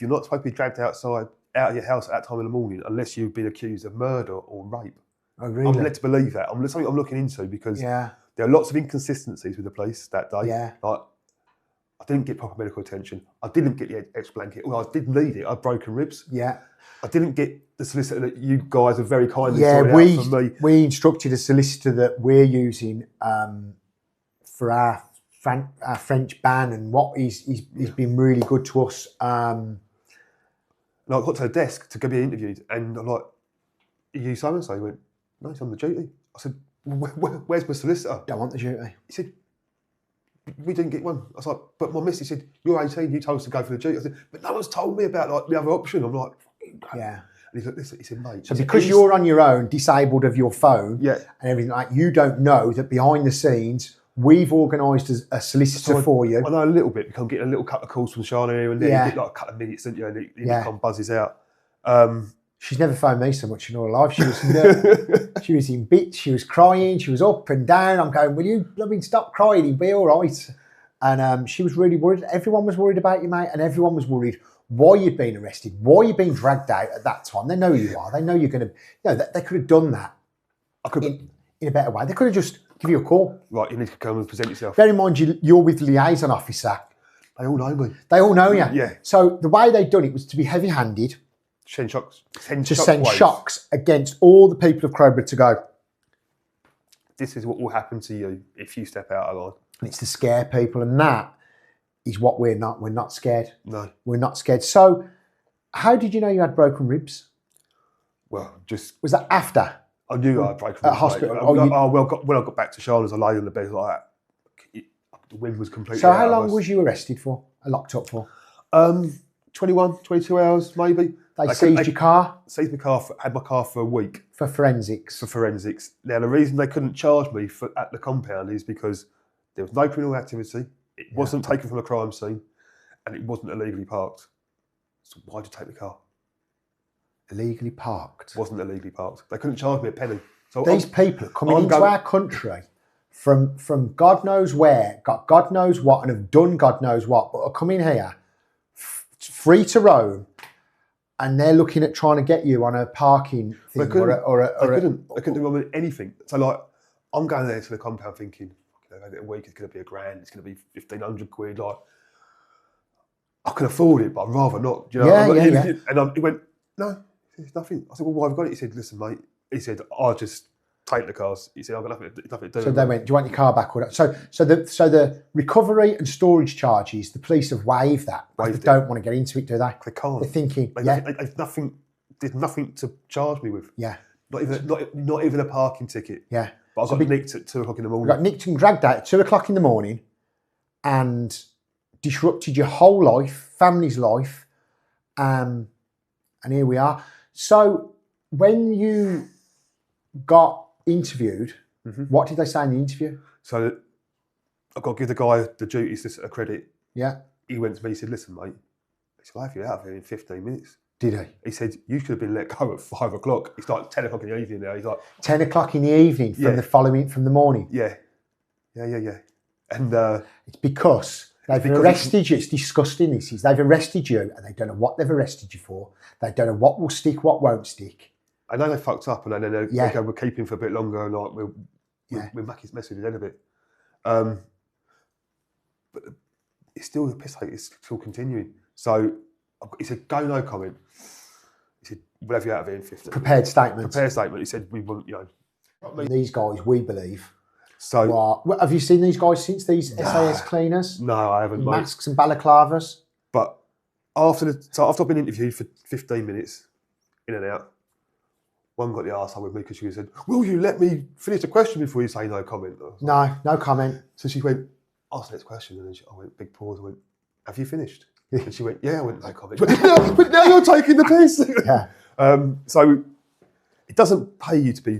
[SPEAKER 4] you're not supposed to be dragged out of your house at that time in the morning unless you've been accused of murder or rape.
[SPEAKER 3] Oh, really?
[SPEAKER 4] I'm led to believe that. It's something I'm looking into because there are lots of inconsistencies with the police that day.
[SPEAKER 3] Yeah.
[SPEAKER 4] Like, I didn't get proper medical attention. I didn't get the extra blanket. Well, I did need it. I had broken ribs.
[SPEAKER 3] Yeah.
[SPEAKER 4] I didn't get the solicitor that you guys have very kindly sorted out for me.
[SPEAKER 3] We instructed a solicitor that we're using for our French ban, and what he's been really good to us.
[SPEAKER 4] And I got to the desk to go be interviewed, and I'm like, "Are you so-and-so?" He went, "No, he's on the duty." I said, "Where's my solicitor?"
[SPEAKER 3] Don't want the duty.
[SPEAKER 4] He said, "We didn't get one." I was like, "But my missus said, you're 18, you told us to go for the duty." I said, "But no one's told me about like the other option." I'm like,
[SPEAKER 3] yeah.
[SPEAKER 4] And he's like, "Listen," he said, "Mate."
[SPEAKER 3] So because you're on your own, disabled of your phone
[SPEAKER 4] and
[SPEAKER 3] everything like, you don't know that behind the scenes, we've organised a solicitor for you.
[SPEAKER 4] I know a little bit because I'm getting a little couple of calls from Shana here and then. You get like a couple of minutes, don't you? And it kind of buzzes out.
[SPEAKER 3] She's never phoned me so much in her life. She was in bits. She was crying. She was up and down. I'm going, will you stop crying? You'll be all right. And she was really worried. Everyone was worried about you, mate. And everyone was worried why you'd been arrested, why you'd been dragged out at that time. They know who you are. They know you're going to, they could have done that in a better way. They could have just give you a call.
[SPEAKER 4] Right, you need to come and present yourself.
[SPEAKER 3] Bear in mind, you're with the liaison officer.
[SPEAKER 4] They all know me.
[SPEAKER 3] They all know you.
[SPEAKER 4] Yeah.
[SPEAKER 3] So the way they'd done it was to be heavy-handed.
[SPEAKER 4] Send
[SPEAKER 3] shocks against all the people of Crobra to go,
[SPEAKER 4] this is what will happen to you if you step out of line.
[SPEAKER 3] And it's to scare people, and that is what we're not. We're not scared.
[SPEAKER 4] No.
[SPEAKER 3] We're not scared. So how did you know you had broken ribs?
[SPEAKER 4] Well, was
[SPEAKER 3] that after?
[SPEAKER 4] I knew I had broken ribs.
[SPEAKER 3] At hospital?
[SPEAKER 4] When I got back to Charlotte, I lay on the bed like that. The wind was completely
[SPEAKER 3] So
[SPEAKER 4] out
[SPEAKER 3] how
[SPEAKER 4] of
[SPEAKER 3] long
[SPEAKER 4] us.
[SPEAKER 3] was you arrested for? Locked up for?
[SPEAKER 4] 21, 22 hours maybe.
[SPEAKER 3] They seized your car?
[SPEAKER 4] Seized my car, had my car for a week.
[SPEAKER 3] For forensics?
[SPEAKER 4] For forensics. Now, the reason they couldn't charge me at the compound is because there was no criminal activity, it wasn't taken from a crime scene, and it wasn't illegally parked. So why did you take the car?
[SPEAKER 3] Illegally parked?
[SPEAKER 4] Wasn't illegally parked. They couldn't charge me a penny. So
[SPEAKER 3] these people are coming into our country from God knows where, got God knows what, and have done God knows what, but are coming here free to roam, and they're looking at trying to get you on a parking thing
[SPEAKER 4] they couldn't do anything. So like, I'm going there to the compound thinking, over a week it's going to be $1,000, it's going to be 1,500 quid. Like, I can afford it, but I'd rather not. Do you know? And he went, no, there's nothing. I said, well, why have you got it? He said, listen, mate. He said, I just take the cars. He said, I've got nothing to do.
[SPEAKER 3] So they went, do you want your car back? Or not? So the recovery and storage charges, the police have waived that. They don't want to get into it, do they?
[SPEAKER 4] They can't.
[SPEAKER 3] They're thinking,
[SPEAKER 4] They've nothing to charge me with.
[SPEAKER 3] Yeah.
[SPEAKER 4] Not even a parking ticket.
[SPEAKER 3] Yeah.
[SPEAKER 4] But I got nicked at 2 o'clock in the morning.
[SPEAKER 3] Got nicked and dragged out at 2 o'clock in the morning and disrupted your whole life, family's life. And here we are. So when you got interviewed, what did they say in the interview?
[SPEAKER 4] So I've got to give the guy the duties a credit.
[SPEAKER 3] Yeah.
[SPEAKER 4] He went to me, he said, listen, mate, I'll have you out of here in 15 minutes.
[SPEAKER 3] Did he?
[SPEAKER 4] He said, you could have been let go at 5 o'clock. It's like 10 o'clock in the evening now. He's like...
[SPEAKER 3] 10 o'clock in the evening from the morning?
[SPEAKER 4] Yeah. And
[SPEAKER 3] it's because they've arrested you. It's disgusting, this is. They've arrested you and they don't know what they've arrested you for. They don't know what will stick, what won't stick.
[SPEAKER 4] I know they fucked up and then they go, we'll keep him for a bit longer and like we'll mess with his head a bit. But it's still the piss, it's still continuing. So he said, go no comment. He said, we'll have you out of here in 15.
[SPEAKER 3] Prepared statement.
[SPEAKER 4] He said, we want,
[SPEAKER 3] These guys, we believe.
[SPEAKER 4] So
[SPEAKER 3] have you seen these guys since, these SAS cleaners?
[SPEAKER 4] No, I haven't.
[SPEAKER 3] In masks and balaclavas?
[SPEAKER 4] But after I've been interviewed for 15 minutes, in and out, one got the arsehole with me because she said, will you let me finish the question before you say no comment?
[SPEAKER 3] No comment.
[SPEAKER 4] So she went, ask the next question. And then I went, big pause. I went, have you finished? And she went, yeah. I went, no comment. But now you're taking the piss.
[SPEAKER 3] Yeah.
[SPEAKER 4] So it doesn't pay you to be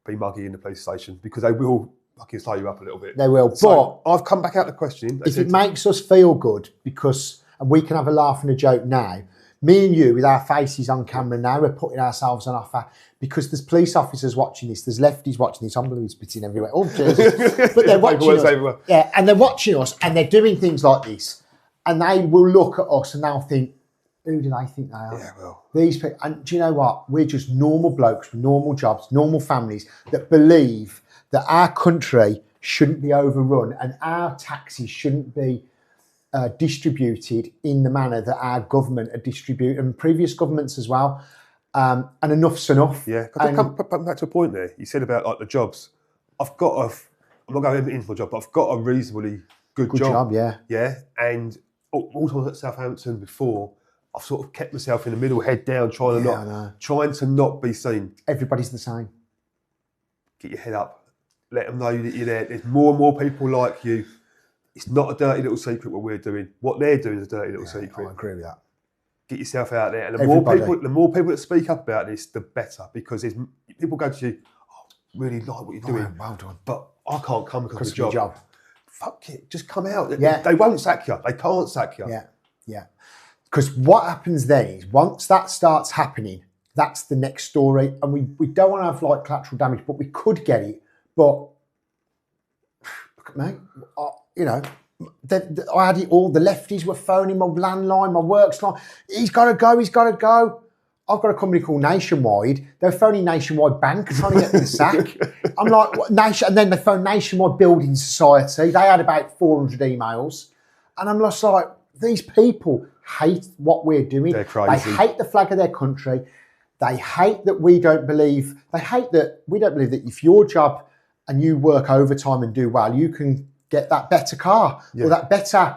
[SPEAKER 4] muggy in the police station because they will fucking slow you up a little bit.
[SPEAKER 3] They will.
[SPEAKER 4] So but I've come back out the questioning.
[SPEAKER 3] If it makes us feel good, because, and we can have a laugh and a joke now, me and you with our faces on camera now, we're putting ourselves on offer because there's police officers watching this, there's lefties watching this, unbelievable spitting everywhere. Oh, Jesus. But they're watching us. Everywhere. Yeah, and they're watching us and they're doing things like this. And they will look at us and they'll think, who do they think they are?
[SPEAKER 4] Yeah, well.
[SPEAKER 3] These people, and do you know what? We're just normal blokes with normal jobs, normal families that believe that our country shouldn't be overrun and our taxes shouldn't be distributed in the manner that our government are distributed, and previous governments as well. And enough's enough.
[SPEAKER 4] Yeah, come back to a point there. You said about like the jobs. I'm not going into my job, but I've got a reasonably good job. Yeah, and also at Southampton before, I've sort of kept myself in the middle, head down, trying to not be seen.
[SPEAKER 3] Everybody's the same.
[SPEAKER 4] Get your head up. Let them know that you're there. There's more and more people like you. It's not a dirty little secret what we're doing. What they're doing is a dirty little secret.
[SPEAKER 3] I agree with that.
[SPEAKER 4] Get yourself out there. And the more people that speak up about this, the better. Because people go to you, really like what you're doing.
[SPEAKER 3] Well done.
[SPEAKER 4] But I can't come because of the job. Fuck it, just come out.
[SPEAKER 3] Yeah.
[SPEAKER 4] They won't sack you. They can't sack you.
[SPEAKER 3] Yeah. Because what happens then is once that starts happening, that's the next story. And we don't want to have like collateral damage, but we could get it. But look at me, I had it all. The lefties were phoning my landline, my works line. He's got to go. I've got a company called Nationwide. They're phoning Nationwide Bank trying to get me the sack. I'm like, what, and then they phoned Nationwide Building Society. They had about 400 emails. And I'm just like, these people hate what we're doing.
[SPEAKER 4] They're crazy.
[SPEAKER 3] They hate the flag of their country. They hate that we don't believe that if your job and you work overtime and do well, you can get that better car or that better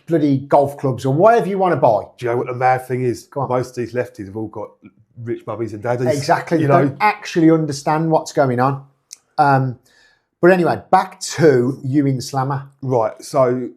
[SPEAKER 3] bloody golf clubs or whatever you want to buy.
[SPEAKER 4] Do you know what the mad thing is? Most of these lefties have all got rich mummies and daddies.
[SPEAKER 3] Exactly. They don't actually understand what's going on. But anyway, back to you in the slammer.
[SPEAKER 4] Right. So,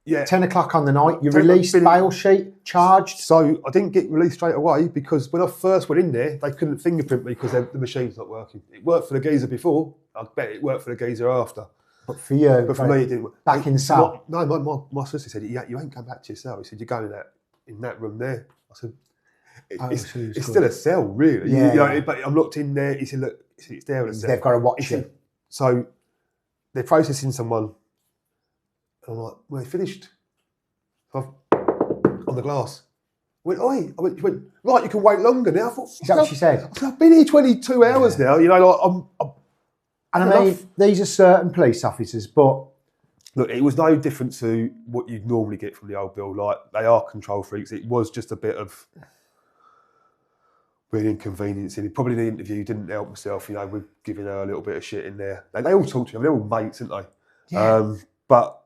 [SPEAKER 3] 10 o'clock on the night, you released bail sheet, charged.
[SPEAKER 4] So I didn't get released straight away because when I first went in there, they couldn't fingerprint me because the machine's not working. It worked for the geezer before. I bet it worked for the geezer after.
[SPEAKER 3] But for you,
[SPEAKER 4] but for me, it didn't.
[SPEAKER 3] Back in the cell.
[SPEAKER 4] My sister said, "You ain't come back to your cell." He said, "You're going in that room there." I said, "It's still a cell, really."
[SPEAKER 3] Yeah.
[SPEAKER 4] But I'm locked in there. He said, "Look, it's there in a cell."
[SPEAKER 3] They've got to watch you.
[SPEAKER 4] So they're processing someone, and I'm like, "Well, they finished." So on the glass. I went, oi! She went, right, you can wait longer now. I thought,
[SPEAKER 3] is that what she said?
[SPEAKER 4] I've been here 22 hours now. I'm
[SPEAKER 3] and I mean, these are certain police officers, but
[SPEAKER 4] look, it was no different to what you'd normally get from the old bill. Like, they are control freaks. It was just a bit of, really inconveniencing. Probably the interview didn't help myself, with giving her a little bit of shit in there. They all talk to me. They're all mates, aren't they?
[SPEAKER 3] Yeah.
[SPEAKER 4] But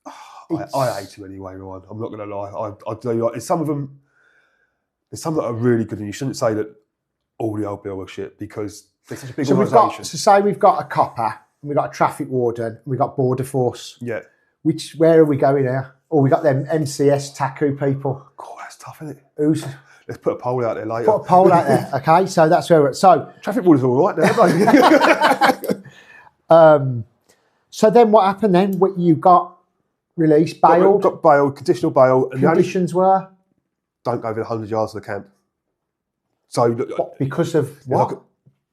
[SPEAKER 4] I hate him anyway, Ryan. I'm not going to lie. I do. Like, there's some that are really good, and you shouldn't say that all the old Bill are shit because they're such a big organisation.
[SPEAKER 3] So say we've got a copper, and we've got a traffic warden, and we've got border force.
[SPEAKER 4] Yeah.
[SPEAKER 3] Where are we going here? Or we got them MCS TACU people.
[SPEAKER 4] God, that's tough, isn't it? Let's put a poll out there later.
[SPEAKER 3] Put a poll out there, okay? So that's where we're at. So
[SPEAKER 4] traffic wardens are all right now, aren't they?
[SPEAKER 3] So then what happened then? You got released, bailed?
[SPEAKER 4] Got bailed, conditional bail. And
[SPEAKER 3] conditions were?
[SPEAKER 4] Don't go within 100 yards of the camp. So
[SPEAKER 3] because of what?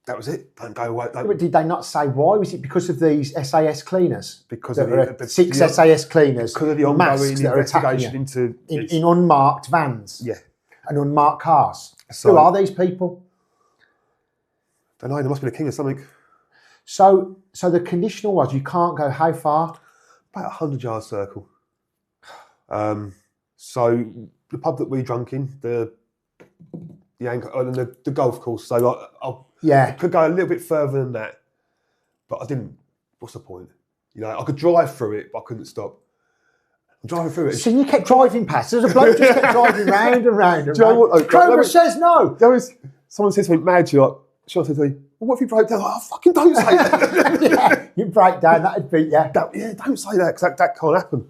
[SPEAKER 4] That was it. Don't go away. Don't.
[SPEAKER 3] Did they not say why? Was it because of these SAS cleaners?
[SPEAKER 4] Because of
[SPEAKER 3] six SAS cleaners.
[SPEAKER 4] Because of the ongoing investigation
[SPEAKER 3] in unmarked vans.
[SPEAKER 4] Yeah.
[SPEAKER 3] And unmarked cars.
[SPEAKER 4] So,
[SPEAKER 3] who are these people?
[SPEAKER 4] Don't know. There must be the king or something.
[SPEAKER 3] So the conditional was you can't go how far?
[SPEAKER 4] About 100 yard circle. So the pub that we drunk in, the golf course. So I could go a little bit further than that, but I didn't. What's the point? I could drive through it, but I couldn't stop. I'm driving through it.
[SPEAKER 3] So you kept driving past. There's a bloke just kept driving round and round and
[SPEAKER 4] Do you know
[SPEAKER 3] round.
[SPEAKER 4] what?
[SPEAKER 3] Crobra says no.
[SPEAKER 4] Someone said something mad to you. She said to me, well, what if you broke down? I fucking don't say that.
[SPEAKER 3] Yeah, you break down, that'd beat you.
[SPEAKER 4] Don't say that, because that can't happen.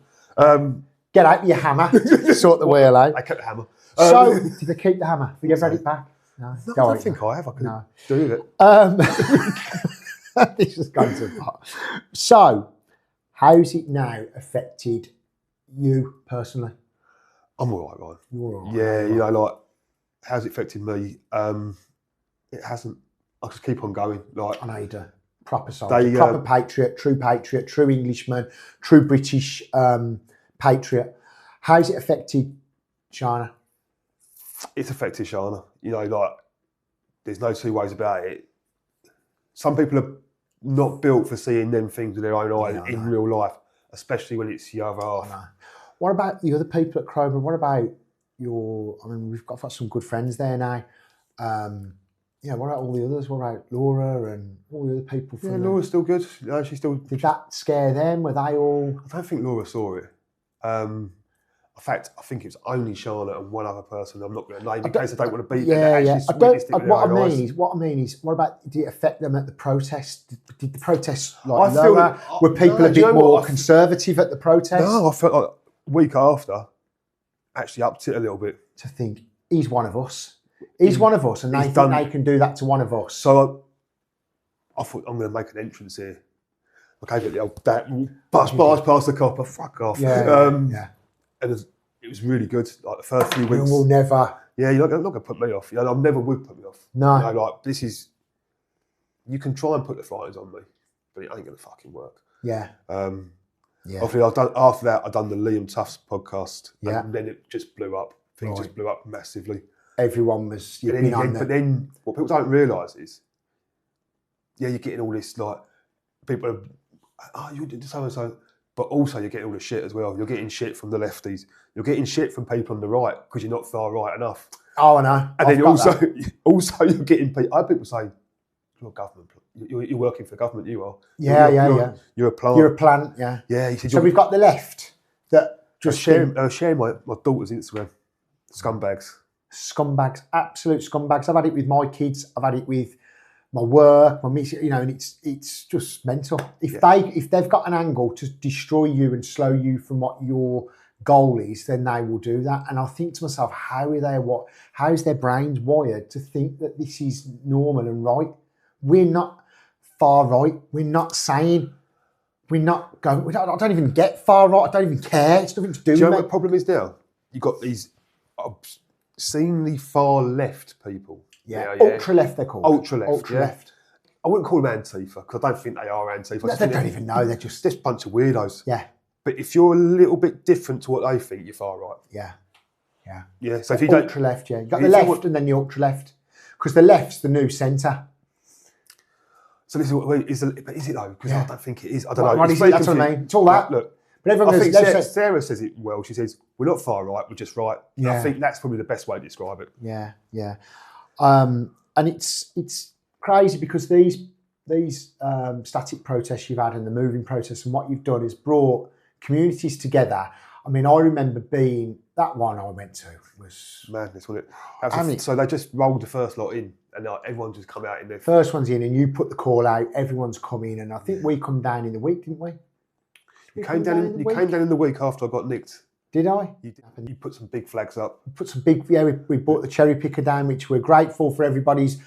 [SPEAKER 3] Get out your hammer, sort the wheel out.
[SPEAKER 4] I kept the hammer.
[SPEAKER 3] So, did they keep the hammer? Have you ever had it back? No,
[SPEAKER 4] I don't think I have. I could do it.
[SPEAKER 3] This is going to pot. So, how's it now affected you personally?
[SPEAKER 4] I'm all right, Ryan.
[SPEAKER 3] You're all right.
[SPEAKER 4] Yeah, how's it affected me? It hasn't. I just keep on going.
[SPEAKER 3] I know you do. Proper soldier, proper patriot, true Englishman, true British patriot. How's it affected Shana?
[SPEAKER 4] It's affected Shana. There's no two ways about it. Some people are not built for seeing them things with their own eyes in real life, especially when it's the other half.
[SPEAKER 3] What about the other people at Crobra? What about we've got some good friends there now. What about all the others? What about Laura and all the other people?
[SPEAKER 4] Laura's still good. She's still.
[SPEAKER 3] Did that scare them? Were they all?
[SPEAKER 4] I don't think Laura saw it. In fact, I think it was only Shana and one other person. I'm not going to name in case I don't want to beat them. What I mean is, what about? Did it affect them at the protest? Did the protest lower? Were people a bit more conservative at the protest? No, I felt like a week after, actually upped it a little bit.
[SPEAKER 3] To think he's one of us. He's one of us, and they think they can do that to one of us.
[SPEAKER 4] So I thought, I'm going to make an entrance here. I gave it the old bars past the copper, fuck off. And it was really good. Like the first few weeks.
[SPEAKER 3] We'll never.
[SPEAKER 4] Yeah, you're not going to put me off. I never would put me off.
[SPEAKER 3] No.
[SPEAKER 4] This is. You can try and put the fires on me, but it ain't going to fucking work.
[SPEAKER 3] Yeah.
[SPEAKER 4] Obviously, after that, I've done the Liam Tuffs podcast. Yeah. And then it just blew up. Things just blew up massively.
[SPEAKER 3] Everyone was.
[SPEAKER 4] But then what people don't realise is, you're getting all this people are, you did so and so, but also you're getting all the shit as well. You're getting shit from the lefties. You're getting shit from people on the right because you're not far right enough.
[SPEAKER 3] Oh, I know.
[SPEAKER 4] And then also you're getting people. I have people say, "You're a government. You're working for the government. You are. You're a plant.
[SPEAKER 3] You're a plant. Yeah.
[SPEAKER 4] Yeah. He said,
[SPEAKER 3] so we've got the left that just
[SPEAKER 4] sharing my daughter's Instagram. Scumbags,
[SPEAKER 3] absolute scumbags. I've had it with my kids. I've had it with my work, my miss. And it's just mental. If they've got an angle to destroy you and slow you from what your goal is, then they will do that. And I think to myself, how is their brains wired to think that this is normal and right? We're not far right. We're not saying. We're not going. I don't even get far right. I don't even care. It's nothing to do with it.
[SPEAKER 4] Do you know what the problem is now? You've got these obscenely far left people.
[SPEAKER 3] Yeah. Ultra left, they're called.
[SPEAKER 4] Ultra left. I wouldn't call them Antifa because I don't think they are Antifa.
[SPEAKER 3] No, they don't even know. They're just
[SPEAKER 4] this bunch of weirdos.
[SPEAKER 3] Yeah.
[SPEAKER 4] But if you're a little bit different to what they think, you're far right.
[SPEAKER 3] Yeah.
[SPEAKER 4] So if you
[SPEAKER 3] ultra left, you've got the left and then the ultra left, because the left's the new centre.
[SPEAKER 4] So this is it though? Because I don't think it is. I don't know.
[SPEAKER 3] That's what I mean. It's all that.
[SPEAKER 4] Look,
[SPEAKER 3] but everyone
[SPEAKER 4] I think Sarah says it well. She says we're not far right, we're just right. Yeah. I think that's probably the best way to describe it.
[SPEAKER 3] Yeah. And it's crazy because these static protests you've had and the moving protests and what you've done is brought communities together. I mean, I remember that one I went to was
[SPEAKER 4] madness, wasn't it? So they just rolled the first lot in, and everyone just come out in there.
[SPEAKER 3] First one's in, and you put the call out. Everyone's coming, and I think we come down in the week, didn't we?
[SPEAKER 4] You came down in the week after I got nicked.
[SPEAKER 3] Did I?
[SPEAKER 4] You did. You put some big flags up.
[SPEAKER 3] We bought the cherry picker down, which we're grateful for everybody's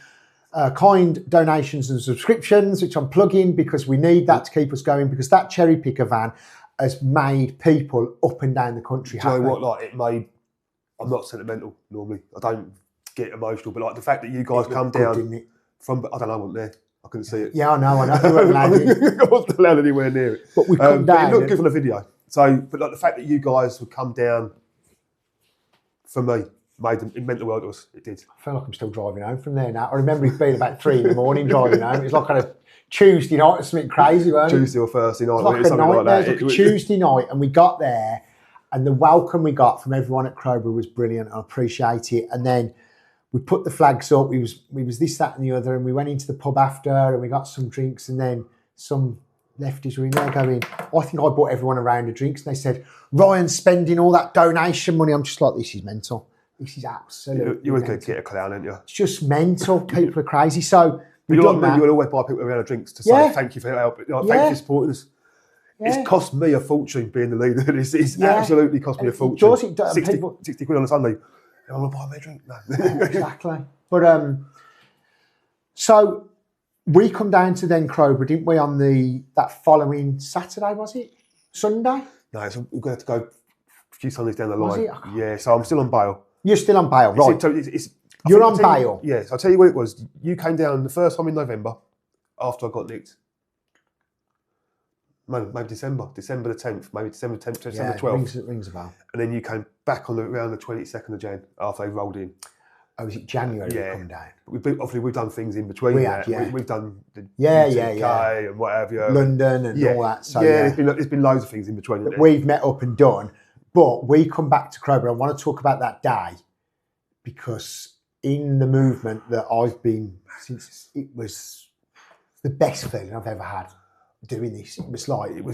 [SPEAKER 3] kind donations and subscriptions, which I'm plugging because we need that to keep us going, because that cherry picker van has made people up and down the country happy.
[SPEAKER 4] Do you know what? Like, it made. I'm not sentimental normally. I don't get emotional, but like the fact that you guys come down
[SPEAKER 3] didn't it?
[SPEAKER 4] from, I don't know, I wasn't there. I couldn't see it.
[SPEAKER 3] Yeah, I know. You weren't allowed in.
[SPEAKER 4] I wasn't allowed anywhere near it.
[SPEAKER 3] But we come down.
[SPEAKER 4] It looked good on the video. So, but like the fact that you guys would come down, for me, it meant the world to us. It did.
[SPEAKER 3] I feel like I'm still driving home from there now. I remember it being about 3 in driving home. It was like on a Tuesday night or something crazy, wasn't it?
[SPEAKER 4] Tuesday or Thursday night.
[SPEAKER 3] It was like a nightmare. It was like a Tuesday night, and we got there, and the welcome we got from everyone at Crobra was brilliant. I appreciate it. And then we put the flags up. We was this, that, and the other, and we went into the pub after, and we got some drinks, and then some lefties were in there going, I think I bought everyone a round of drinks, and they said, Ryan's spending all that donation money. I'm just like, this is mental. This is absolutely
[SPEAKER 4] You were going to get a clown, aren't you?
[SPEAKER 3] It's just mental. People are crazy. So we've done that.
[SPEAKER 4] You will always buy people a round of drinks to say thank you for your help. Thank you for supporting us. Yeah. It's cost me a fortune being the leader. It's absolutely cost me a fortune.
[SPEAKER 3] It does.
[SPEAKER 4] 60 quid on a Sunday. I want to buy me a drink. No.
[SPEAKER 3] Exactly. But so we come down to then Crowborough, didn't we, on that following Saturday, was it? Sunday?
[SPEAKER 4] No, so we're going to have to go a few Sundays down the
[SPEAKER 3] Was
[SPEAKER 4] line.
[SPEAKER 3] it?
[SPEAKER 4] Yeah, so I'm still on bail.
[SPEAKER 3] You're still on bail, right?
[SPEAKER 4] You're
[SPEAKER 3] on bail?
[SPEAKER 4] Yeah, so I'll tell you what it was. You came down the first time in November after I got nicked. Maybe December the 10th, maybe December 10th, December 12th.
[SPEAKER 3] Rings a bell.
[SPEAKER 4] And then you came back around the 22nd of Jan after they rolled in.
[SPEAKER 3] Oh, was it January we come down?
[SPEAKER 4] We've done things in between. We've done the UK and whatever.
[SPEAKER 3] London and all that. So,
[SPEAKER 4] there's been loads of things in between.
[SPEAKER 3] That we've met up and done. But we come back to Crowborough. I want to talk about that day because in the movement that I've been since, it was the best feeling I've ever had doing this. It was like
[SPEAKER 4] it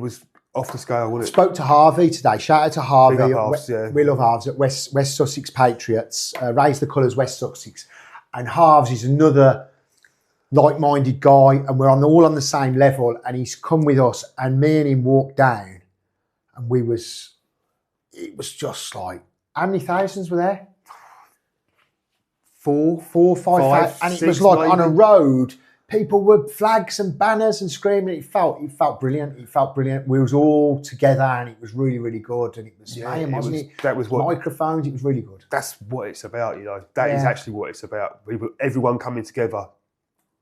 [SPEAKER 4] was off the scale, wasn't it?
[SPEAKER 3] Spoke to Harvey today. Shout out to Harvey.
[SPEAKER 4] Big up Harves,
[SPEAKER 3] We love Harves at West Sussex Patriots. Raise the colours, West Sussex. And Harves is another like-minded guy, and we're all on the same level. And he's come with us, and me and him walked down, and it was just like, how many thousands were there? 5,000. And it was like maybe. On a road, people with flags and banners and screaming. It felt brilliant. We was all together, and it was really, really good. And it was mayhem, wasn't it?
[SPEAKER 4] That was what
[SPEAKER 3] microphones. It was really good.
[SPEAKER 4] That's what it's about, you know. That is actually what it's about. Everyone coming together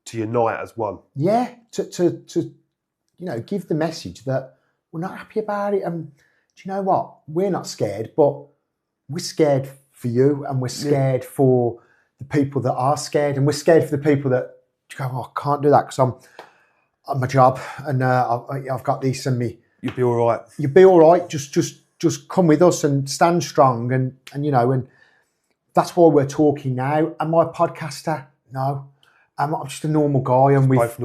[SPEAKER 4] to unite as one.
[SPEAKER 3] Yeah, to give the message that we're not happy about it. And do you know what? We're not scared, but we're scared for you, and we're scared for the people that are scared, and we're scared for the people that go, I can't do that because I'm my job, and I've got this and me.
[SPEAKER 4] You'll be all right.
[SPEAKER 3] You'll be all right. Just come with us and stand strong, and that's why we're talking now. Am I a podcaster? No. I'm just a normal guy, and we've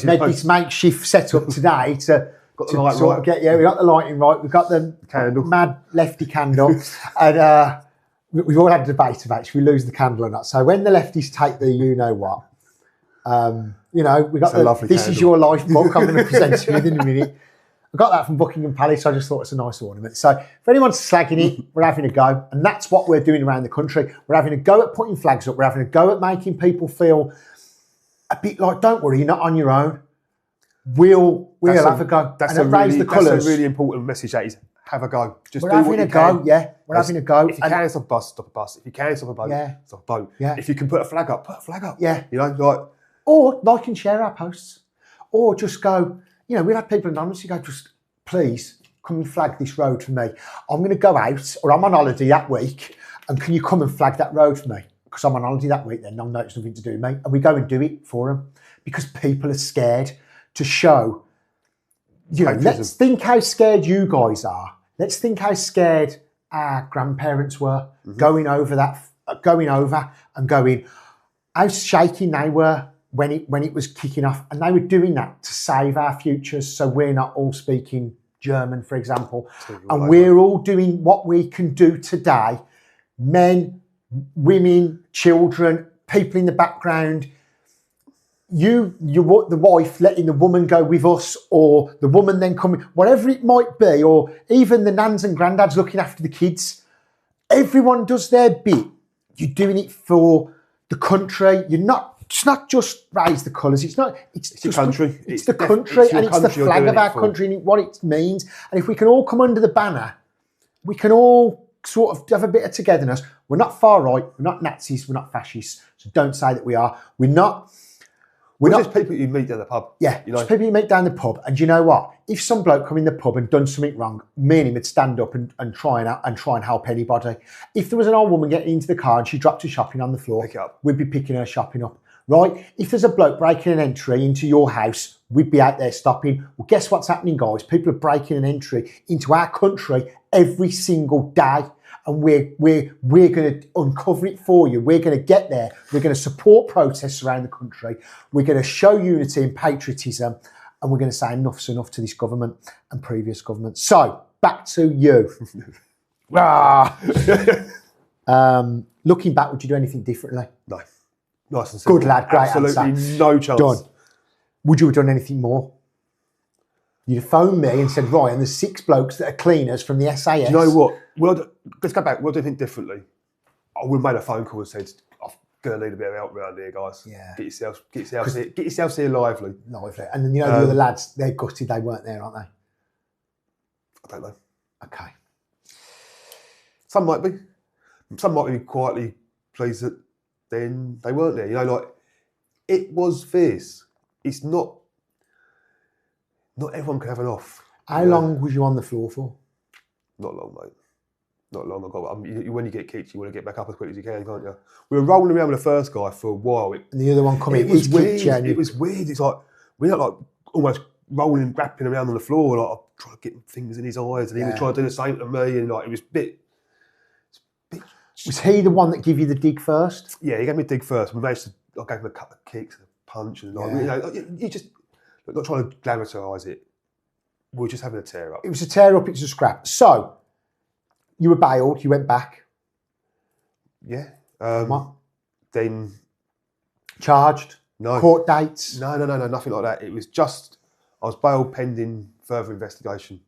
[SPEAKER 3] made this makeshift setup today to.
[SPEAKER 4] Got the light right.
[SPEAKER 3] We got the lighting right. We've got the
[SPEAKER 4] candle.
[SPEAKER 3] Mad lefty candle, and we've all had a debate about should we lose the candle or not. So when the lefties take the we got this candle. Is your life book. I'm going to present to you in a minute. I got that from Buckingham Palace. I just thought it's a nice ornament. So if anyone's slagging it, we're having a go, and that's what we're doing around the country. We're having a go at putting flags up. We're having a go at making people feel a bit like, don't worry, you're not on your own. We'll have a go.
[SPEAKER 4] That's a really important message. That is, have a go.
[SPEAKER 3] We're having a go. We're having a go.
[SPEAKER 4] If you can stop a bus, stop a bus. If you can stop a boat, stop a boat.
[SPEAKER 3] Yeah.
[SPEAKER 4] If you can put a flag up, put a flag up.
[SPEAKER 3] Yeah.
[SPEAKER 4] Or
[SPEAKER 3] like and share our posts, or just go. We've had people anonymously go, just please come and flag this road for me. I'm going to go out, or I'm on holiday that week, and can you come and flag that road for me? Because I'm on holiday that week. Then no, it's nothing to do with me, and we go and do it for them because people are scared to show, let's think how scared you guys are. Let's think how scared our grandparents were going over going over and going, how shaking they were when it was kicking off, and they were doing that to save our futures, so we're not all speaking German, for example, and we're all doing what we can do today. Men, women, children, people in the background. The wife letting the woman go with us, or the woman then coming, whatever it might be, or even the nans and granddads looking after the kids. Everyone does their bit. You're doing it for the country. It's not just raise the colours. It's the country. It's the country, and it's the flag of our country and what it means. And if we can all come under the banner, we can all sort of have a bit of togetherness. We're not far right. We're not Nazis. We're not fascists. So don't say that we are. We're not
[SPEAKER 4] just people you meet down the pub.
[SPEAKER 3] Yeah, just people you meet down the pub. And you know what? If some bloke come in the pub and done something wrong, me and him would stand up and try and help anybody. If there was an old woman getting into the car and she dropped her shopping on the floor,
[SPEAKER 4] pick it up.
[SPEAKER 3] We'd be picking her shopping up. Right? If there's a bloke breaking an entry into your house, we'd be out there stopping. Well, guess what's happening, guys? People are breaking an entry into our country every single day. And we're going to uncover it for you. We're going to get there. We're going to support protests around the country. We're going to show unity and patriotism. And we're going to say enough's enough to this government and previous governments. So, back to you. Looking back, would you do anything differently?
[SPEAKER 4] No. Nice and simple.
[SPEAKER 3] Good lad, great
[SPEAKER 4] Absolutely
[SPEAKER 3] answer.
[SPEAKER 4] No chance.
[SPEAKER 3] Done. Would you have done anything more? You'd have phoned me and said, Ryan, there's 6 blokes that are cleaners from the SAS.
[SPEAKER 4] Do you know what? Well, let's go back. What do you think differently? I would have made a phone call and said, I'm going to need a bit of help around here, guys.
[SPEAKER 3] Yeah.
[SPEAKER 4] Get yourselves here lively.
[SPEAKER 3] Lively. And then, you know, the other lads, they're gutted they weren't there, aren't they?
[SPEAKER 4] I don't know.
[SPEAKER 3] Okay.
[SPEAKER 4] Some might be. Some might be quietly pleased that then they weren't there. You know, like, it was fierce. It's not everyone can have an off.
[SPEAKER 3] How long was you on the floor for?
[SPEAKER 4] Not long, mate. Not long. When you get kicked, you want to get back up as quick as you can, can't you? We were rolling around with the first guy for a while.
[SPEAKER 3] And the other one coming.
[SPEAKER 4] It was weird. It was weird. It's like we're like almost rolling, grappling around on the floor, like trying to get fingers in his eyes, and he was trying to do the same to me, and like it was a bit.
[SPEAKER 3] Was he the one that gave you the dig first?
[SPEAKER 4] Yeah, he gave me a dig first. We managed to. I gave him a couple of kicks, a punch, and like, you know, you just not trying to glamorise it. We were just having a tear up.
[SPEAKER 3] It was a tear up. It was a scrap. So you were bailed. You went back.
[SPEAKER 4] Yeah.
[SPEAKER 3] What?
[SPEAKER 4] Then
[SPEAKER 3] charged.
[SPEAKER 4] No
[SPEAKER 3] court dates.
[SPEAKER 4] No, nothing like that. It was just I was bailed pending further investigation.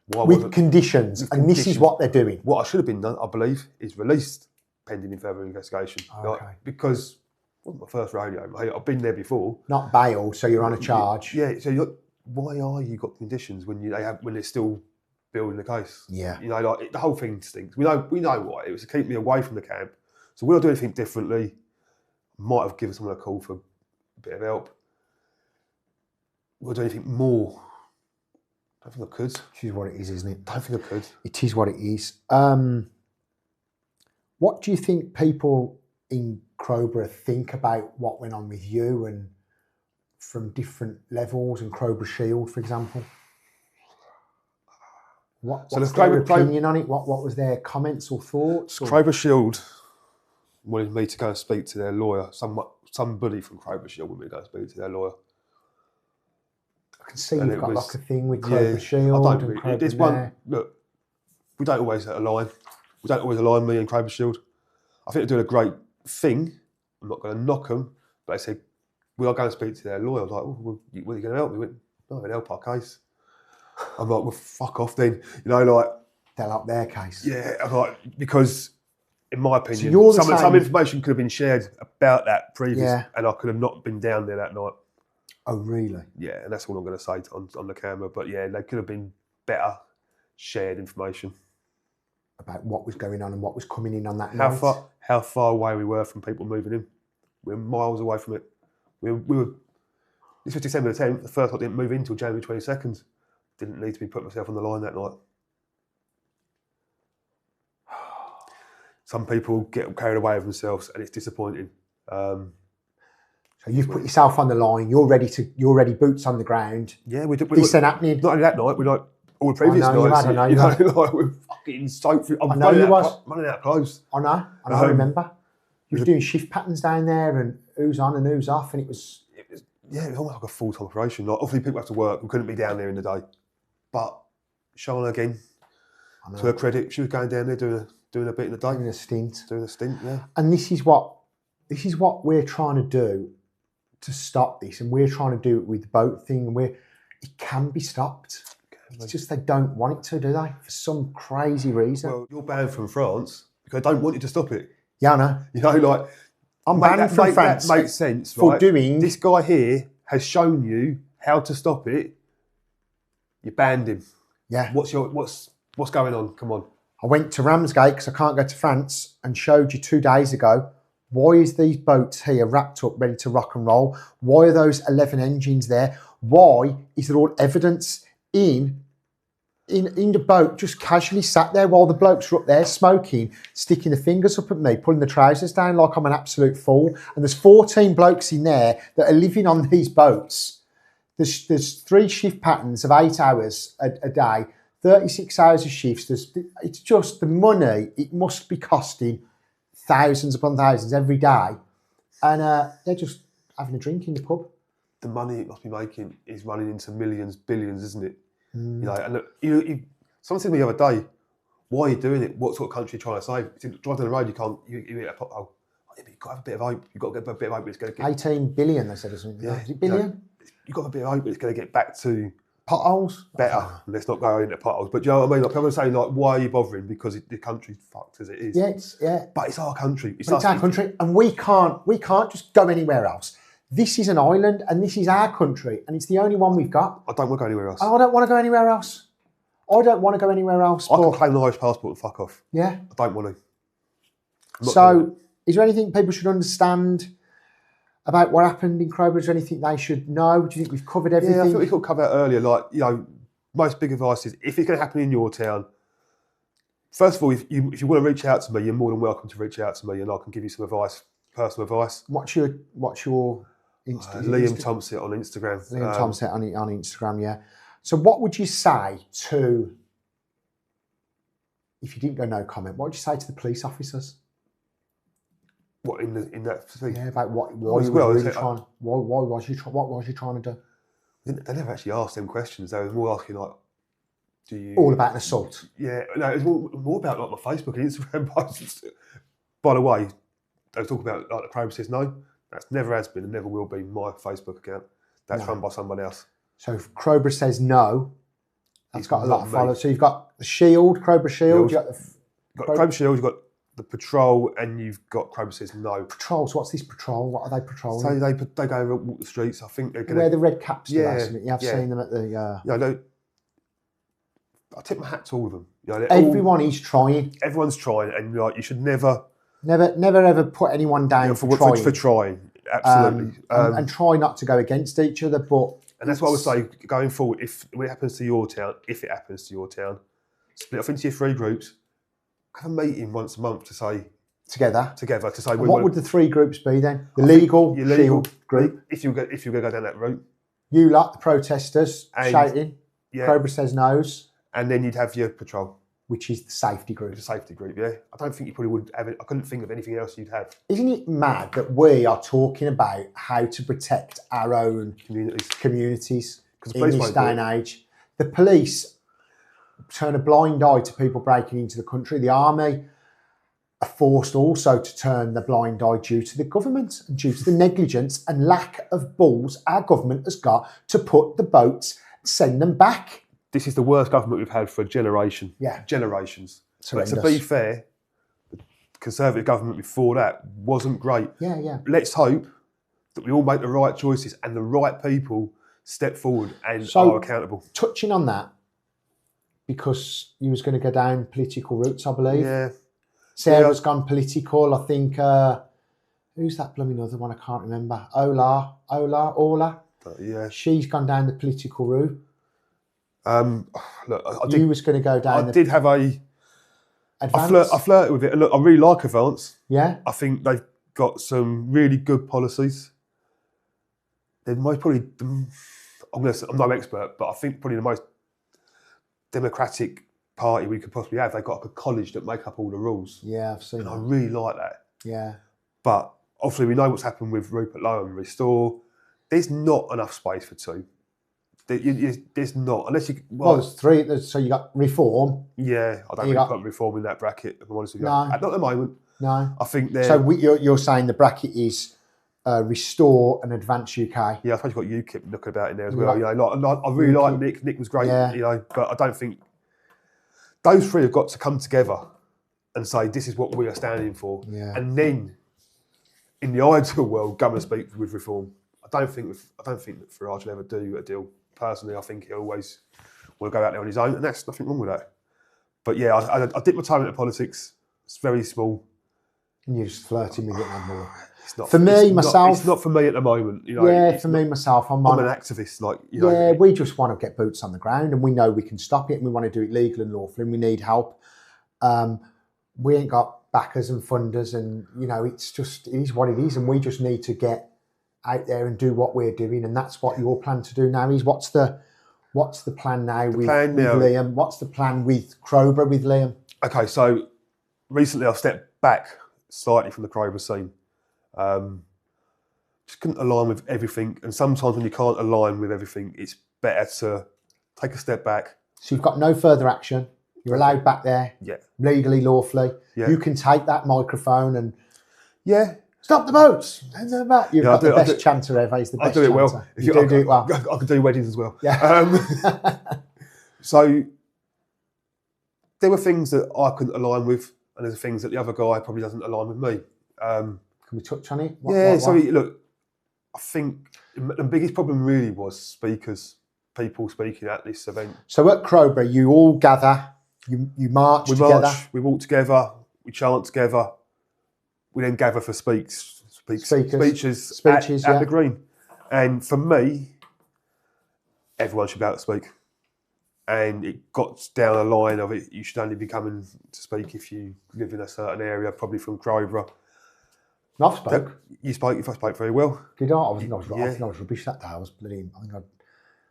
[SPEAKER 3] With conditions, and this is what they're doing.
[SPEAKER 4] What I should have been done, I believe, is released pending further investigation.
[SPEAKER 3] Okay.
[SPEAKER 4] Because it wasn't my first rodeo, mate. I've been there before.
[SPEAKER 3] Not bail, so you're on a charge.
[SPEAKER 4] Yeah. So why are you got conditions when they're still building the case?
[SPEAKER 3] Yeah.
[SPEAKER 4] You know, like the whole thing stinks. We know why. It was to keep me away from the camp. So would I do anything differently? Might have given someone a call for a bit of help. Would I do anything more? I don't think I could.
[SPEAKER 3] It is what it is, isn't it?
[SPEAKER 4] I don't think I could.
[SPEAKER 3] It is what it is. What do you think people in Crowborough think about what went on with you and from different levels and Crowborough Shield, for example? What's their opinion on it? What was their comments or thoughts?
[SPEAKER 4] Crowborough Shield wanted me to go and speak to their lawyer. Somebody from Crowborough Shield wanted me to go and speak to their lawyer.
[SPEAKER 3] I can see you've got like a thing with Crowborough Shield.
[SPEAKER 4] I don't agree. There's one. Look, we don't always align. We don't always align, me and Crowborough Shield. I think they're doing a great thing. I'm not going to knock them, but they said, "We are going to speak to their lawyer." I was like, "Oh, well, are you going to help me?" He went, "No, they'll help our case." I'm like, "Well, fuck off then." You know, like
[SPEAKER 3] they'll help their case.
[SPEAKER 4] Yeah, I'm like, because in my opinion, some information could have been shared about that previous, and I could have not been down there that night.
[SPEAKER 3] Oh, really?
[SPEAKER 4] Yeah, and that's all I'm going to say on the camera. But yeah, they could have been better shared information
[SPEAKER 3] about what was going on and what was coming in on that night.
[SPEAKER 4] How far away we were from people moving in. We were miles away from it. We were. This was December the 10th. The first lot didn't move in until January 22nd. Didn't need to be putting myself on the line that night. Some people get carried away with themselves, and it's disappointing.
[SPEAKER 3] So you've put yourself on the line. You're ready. Boots on the ground.
[SPEAKER 4] Yeah, we did.
[SPEAKER 3] This ain't happening.
[SPEAKER 4] Not only that night. We like all the previous nights.
[SPEAKER 3] I know.
[SPEAKER 4] getting soaked. I'm
[SPEAKER 3] I know you was.
[SPEAKER 4] running out of clothes.
[SPEAKER 3] I know. I remember. You was doing shift patterns down there, and who's on and who's off, and it was
[SPEAKER 4] almost like a full-time operation. Like, obviously, people have to work. We couldn't be down there in the day. But Shana, again, to her credit, she was going down there doing a bit in the day.
[SPEAKER 3] doing a stint.
[SPEAKER 4] Doing a stint, yeah.
[SPEAKER 3] And this is what we're trying to do to stop this, and we're trying to do it with the boat thing, and it can be stopped. It's just they don't want it to, do they? For some crazy reason.
[SPEAKER 4] Well, you're banned from France because they don't want you to stop it.
[SPEAKER 3] Yeah, I know.
[SPEAKER 4] You know, like,
[SPEAKER 3] I'm banned from France.
[SPEAKER 4] That makes sense,
[SPEAKER 3] for
[SPEAKER 4] right?
[SPEAKER 3] doing.
[SPEAKER 4] This guy here has shown you how to stop it. You banned him.
[SPEAKER 3] Yeah.
[SPEAKER 4] What's going on? Come on.
[SPEAKER 3] I went to Ramsgate because I can't go to France and showed you 2 days ago, why is these boats here wrapped up, ready to rock and roll? Why are those 11 engines there? Why is there all evidence in the boat just casually sat there while the blokes are up there smoking, sticking the fingers up at me, pulling the trousers down like I'm an absolute fool? And there's 14 blokes in there that are living on these boats. There's 3 shift patterns of 8 hours a day, 36 hours of shifts. It's just the money. It must be costing thousands upon thousands every day. And they're just having a drink in the pub.
[SPEAKER 4] The money it must be making is running into millions, billions, isn't it? You know, and look, someone said to me the other day, why are you doing it? What sort of country are you trying to save? He said, drive down the road, you hit a pothole. Yeah, but you've got to have a bit of hope. You've got to get a bit of hope it's going to get...
[SPEAKER 3] 18 billion, they said, or something.
[SPEAKER 4] Yeah,
[SPEAKER 3] Is it billion?
[SPEAKER 4] You know, you've got a bit of hope it's going to get back to...
[SPEAKER 3] Potholes?
[SPEAKER 4] Better. Let's not go into potholes. But do you know what I mean? Like, people say, like, why are you bothering? Because the country's fucked as it is.
[SPEAKER 3] Yeah,
[SPEAKER 4] But it's our country.
[SPEAKER 3] It's our country, and we can't just go anywhere else. This is an island, and this is our country, and it's the only one we've got.
[SPEAKER 4] I don't want to go anywhere else.
[SPEAKER 3] I don't want to go anywhere else. I don't want to go anywhere else.
[SPEAKER 4] I can claim an Irish passport and fuck off.
[SPEAKER 3] Yeah.
[SPEAKER 4] I don't want to.
[SPEAKER 3] So, is there anything people should understand about what happened in Crobra? Is there anything they should know? Do you think we've covered everything?
[SPEAKER 4] Yeah, I think we could cover that earlier. Like, you know, most big advice is, if it's going to happen in your town, first of all, if you want to reach out to me, you're more than welcome to reach out to me, and I can give you some advice, personal advice.
[SPEAKER 3] What's your
[SPEAKER 4] Liam Tomsett on Instagram.
[SPEAKER 3] Liam Tomsett on Instagram, yeah. So what would you say to, if you didn't go no comment, what would you say to the police officers?
[SPEAKER 4] What in that thing?
[SPEAKER 3] Yeah, about what
[SPEAKER 4] What was
[SPEAKER 3] you trying to do?
[SPEAKER 4] They never actually asked them questions. They were more asking, like, do you...
[SPEAKER 3] All about an assault.
[SPEAKER 4] Yeah, no, it was more about, like, my Facebook and Instagram posts. By the way, they were talking about, like, the Crowborough says no. That's never has been and never will be my Facebook account. That's run by someone else.
[SPEAKER 3] So if Crobra says no, that's got a lot of followers. So you've got the Shield, Crobra Shield. You've
[SPEAKER 4] got Crobra Shield, you've got the Patrol, and you've got Crobra says no.
[SPEAKER 3] Patrols, what's this patrol? What are they patrolling?
[SPEAKER 4] So they go and walk the streets. I think they're going to...
[SPEAKER 3] Wear the red caps.
[SPEAKER 4] Yeah.
[SPEAKER 3] I've seen them at the...
[SPEAKER 4] Yeah, I tip my hat to all of them. You know,
[SPEAKER 3] everyone is trying.
[SPEAKER 4] Everyone's trying, and like, you should never
[SPEAKER 3] ever put anyone down for trying.
[SPEAKER 4] Absolutely.
[SPEAKER 3] And try not to go against each other, but...
[SPEAKER 4] And that's what I would say, going forward, when it happens to your town, split off into your 3 groups, have a meeting once a month to say...
[SPEAKER 3] Together
[SPEAKER 4] to say...
[SPEAKER 3] What would the 3 groups be then? The legal Shield group?
[SPEAKER 4] If you're going to go down that route.
[SPEAKER 3] You lot, the protesters, shouting.
[SPEAKER 4] Yeah.
[SPEAKER 3] Crowborough says no's.
[SPEAKER 4] And then you'd have your patrol.
[SPEAKER 3] Which is the safety group.
[SPEAKER 4] The safety group, yeah. I don't think you probably would have it. I couldn't think of anything else you'd have.
[SPEAKER 3] Isn't it mad that we are talking about how to protect our own communities in this day and age? The police turn a blind eye to people breaking into the country. The army are forced also to turn the blind eye due to the government and due to the negligence and lack of balls our government has got to put the boats, send them back.
[SPEAKER 4] This is the worst government we've had for a generation.
[SPEAKER 3] Yeah.
[SPEAKER 4] Generations. But to be fair, the Conservative government before that wasn't great.
[SPEAKER 3] Yeah.
[SPEAKER 4] Let's hope that we all make the right choices and the right people step forward and are accountable.
[SPEAKER 3] Touching on that, because you was going to go down political routes, I believe.
[SPEAKER 4] Yeah.
[SPEAKER 3] Sarah's gone political. I think, who's that blooming other one? I can't remember. Ola.
[SPEAKER 4] Yeah.
[SPEAKER 3] She's gone down the political route.
[SPEAKER 4] Look,
[SPEAKER 3] you was going to go down.
[SPEAKER 4] I did have a
[SPEAKER 3] Advance.
[SPEAKER 4] I flirted with it. Look, I really like Advance.
[SPEAKER 3] Yeah.
[SPEAKER 4] I think they've got some really good policies. They're probably, I'm no expert, but I think probably the most democratic party we could possibly have. They've got like a college that make up all the rules.
[SPEAKER 3] Yeah, I've seen
[SPEAKER 4] And I
[SPEAKER 3] that.
[SPEAKER 4] really like that.
[SPEAKER 3] Yeah.
[SPEAKER 4] But obviously we know what's happened with Rupert Lowe and Restore. There's not enough space for two. There's not, unless you...
[SPEAKER 3] Well, there's three. So you got Reform.
[SPEAKER 4] Yeah, I don't really put Reform in that bracket, if I'm honest with you.
[SPEAKER 3] No.
[SPEAKER 4] Not at the moment.
[SPEAKER 3] No.
[SPEAKER 4] I think they're...
[SPEAKER 3] So you're saying the bracket is Restore and Advance UK.
[SPEAKER 4] Yeah, I suppose you've got UKIP looking about in there as well. You know, I really like Nick. Nick was great,
[SPEAKER 3] Yeah.
[SPEAKER 4] you know, but I don't think... Those three have got to come together and say, this is what we are standing for.
[SPEAKER 3] Yeah.
[SPEAKER 4] And then, in the ideal world, go and speak with Reform. I don't think that Farage will ever do a deal. Personally, I think he'll always want to go out there on his own, and that's nothing wrong with that. But yeah, I dip my toe into politics. It's very small.
[SPEAKER 3] And you're just flirting with it no more.
[SPEAKER 4] It's not
[SPEAKER 3] For me, myself...
[SPEAKER 4] It's not for me at the moment. You know,
[SPEAKER 3] Yeah, for me, myself, I'm
[SPEAKER 4] an activist. Like, you know,
[SPEAKER 3] yeah, we just want to get boots on the ground, and we know we can stop it, and we want to do it legal and lawful, and we need help. We ain't got backers and funders, and you know, it is what it is, and we just need to get out there and do what we're doing, and that's what your plan to do now is. What's the plan now with Liam? What's the plan with Crobra with Liam?
[SPEAKER 4] Okay, so recently I've stepped back slightly from the Crobra scene. Just couldn't align with everything, and sometimes when you can't align with everything, it's better to take a step back.
[SPEAKER 3] So you've got no further action. You're allowed back there, legally, lawfully. Yeah. You can take that microphone and stop the boats. You've got the best chanter ever. He's the best chanter.
[SPEAKER 4] I do it well.
[SPEAKER 3] You do it well.
[SPEAKER 4] I can do weddings as well.
[SPEAKER 3] Yeah.
[SPEAKER 4] So there were things that I couldn't align with, and there's things that the other guy probably doesn't align with me.
[SPEAKER 3] Can we touch on it?
[SPEAKER 4] Look, I think the biggest problem really was people speaking at this event.
[SPEAKER 3] So at Crowborough, you all gather, you march together.
[SPEAKER 4] We walk together, we chant together, we then gather for speeches at the Green. And for me, everyone should be able to speak. And it got down a line of it, you should only be coming to speak if you live in a certain area, probably from Crowborough.
[SPEAKER 3] I've spoke.
[SPEAKER 4] You spoke very well.
[SPEAKER 3] Did I? I was rubbish that day. I was bloody... I think
[SPEAKER 4] a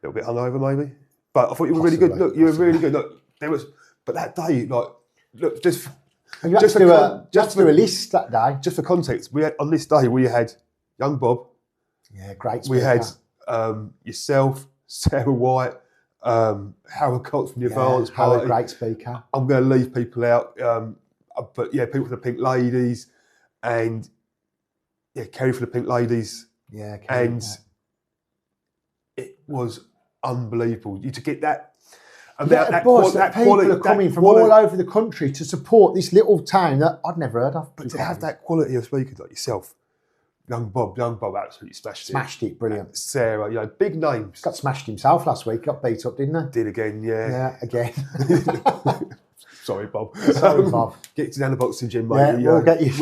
[SPEAKER 4] little bit hungover maybe. But I thought you were really good. Look, you were really good. Look, but that day, like, look, just
[SPEAKER 3] you had to do a list that day.
[SPEAKER 4] Just for context, on this day we had young Bob.
[SPEAKER 3] Yeah, great speaker.
[SPEAKER 4] We had yourself, Sarah White, Howard Cox from the Advance Party.
[SPEAKER 3] Howard, great speaker.
[SPEAKER 4] I'm going to leave people out, but yeah, people from the Pink Ladies, and Kerry from the Pink Ladies.
[SPEAKER 3] Yeah, Kerry,
[SPEAKER 4] and it was unbelievable. You to get that. And that
[SPEAKER 3] people are coming from all over the country to support this little town that I'd never heard of.
[SPEAKER 4] But to have that quality of speakers like yourself, young Bob absolutely smashed it.
[SPEAKER 3] Smashed it, brilliant.
[SPEAKER 4] Sarah, big names.
[SPEAKER 3] Got smashed himself last week, got beat up, didn't he?
[SPEAKER 4] Did again, yeah.
[SPEAKER 3] Yeah, again.
[SPEAKER 4] Sorry, Bob.
[SPEAKER 3] Sorry, Bob.
[SPEAKER 4] Get to down the boxing gym, mate.
[SPEAKER 3] Yeah, we'll get you.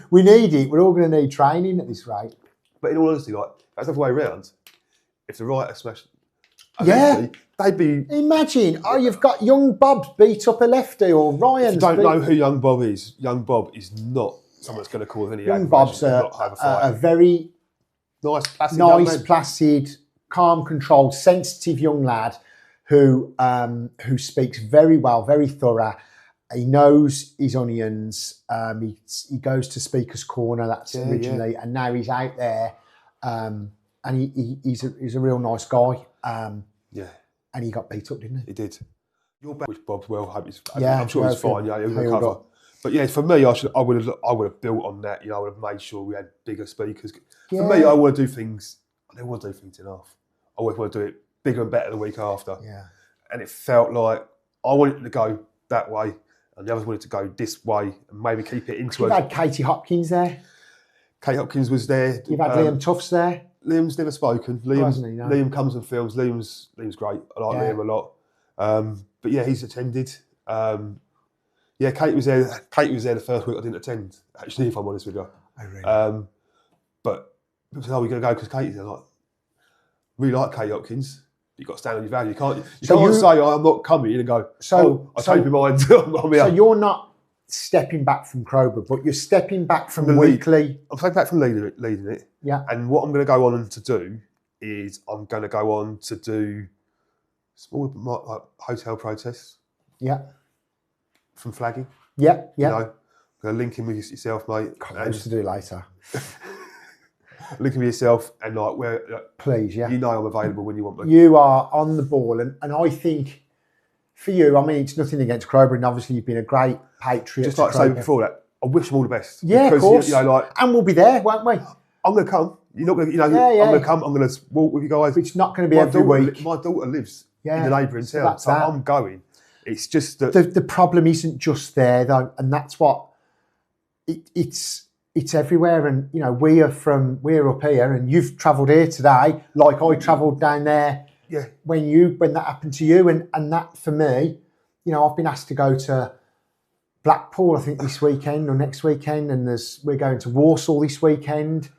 [SPEAKER 3] We need it. We're all going to need training at this rate.
[SPEAKER 4] But in all honesty, that's the other way around. If the right are smashed, they'd be...
[SPEAKER 3] Imagine, you've got young Bob beat up a lefty, or Ryan.
[SPEAKER 4] If you don't know who young Bob is not someone that's going to cause any...
[SPEAKER 3] Young Bob's a very nice, placid, calm, controlled, sensitive young lad who speaks very well, very thorough. He knows his onions. He goes to Speaker's Corner, that's originally, and now he's out there, and he's a real nice guy. And he got beat up, didn't he?
[SPEAKER 4] He did. You're back with Bob. Well,
[SPEAKER 3] I'm
[SPEAKER 4] sure he's fine. Yeah, he'll recover. But yeah, for me, I would have built on that. I would have made sure we had bigger speakers. For me, I want to do things. I don't want to do things enough. I always want to do it bigger and better the week after.
[SPEAKER 3] Yeah.
[SPEAKER 4] And it felt like I wanted it to go that way, and the others wanted to go this way, and maybe keep it into.
[SPEAKER 3] You've had Katie Hopkins there.
[SPEAKER 4] Kate Hopkins was there.
[SPEAKER 3] You've had Liam Tuffs there.
[SPEAKER 4] Liam's never spoken. Liam comes and films. Liam's great. I like Liam a lot. But yeah, he's attended. Kate was there. Kate was there the first week I didn't attend. Actually, if I'm honest with you.
[SPEAKER 3] Oh, really?
[SPEAKER 4] But people said, "Oh, we're going to go because Katie's there." I'm like, really like Kate Hopkins. You've got to stand on your value. You can't say, "I'm not coming," and go, I changed my mind. I'm here.
[SPEAKER 3] So you're not stepping back from Crobra, but you're stepping back from weekly.
[SPEAKER 4] I'm stepping back from leading it.
[SPEAKER 3] Yeah.
[SPEAKER 4] And what I'm going to go on to do is I'm going to go on to do small hotel protests.
[SPEAKER 3] Yeah.
[SPEAKER 4] from flagging.
[SPEAKER 3] Yeah, yeah.
[SPEAKER 4] You know, gonna link in with yourself, mate.
[SPEAKER 3] I used to do later.
[SPEAKER 4] Link in with yourself and like where.
[SPEAKER 3] Please, yeah.
[SPEAKER 4] You know I'm available when you want me.
[SPEAKER 3] You are on the ball, and I think for you, I mean, it's nothing against Crobra, and obviously you've been a great patriot.
[SPEAKER 4] Just like I say before that, I wish them all the best.
[SPEAKER 3] Yeah,
[SPEAKER 4] because,
[SPEAKER 3] of course.
[SPEAKER 4] You know, like,
[SPEAKER 3] and we'll be there, won't we?
[SPEAKER 4] I'm going to come. You're not going to, you know,
[SPEAKER 3] Yeah.
[SPEAKER 4] I'm going to come. I'm going to walk with you guys.
[SPEAKER 3] It's not going to be every week.
[SPEAKER 4] My daughter lives
[SPEAKER 3] Yeah,
[SPEAKER 4] in the neighbouring
[SPEAKER 3] so
[SPEAKER 4] town,
[SPEAKER 3] that's
[SPEAKER 4] so
[SPEAKER 3] that.
[SPEAKER 4] I'm going. It's just that
[SPEAKER 3] The problem isn't just there though, and that's what it's everywhere. And you know, we're up here, and you've travelled here today, like I travelled down there.
[SPEAKER 4] Yeah.
[SPEAKER 3] When that happened to you, and that for me, you know, I've been asked to go to Blackpool, I think this weekend or next weekend, and we're going to Warsaw this weekend.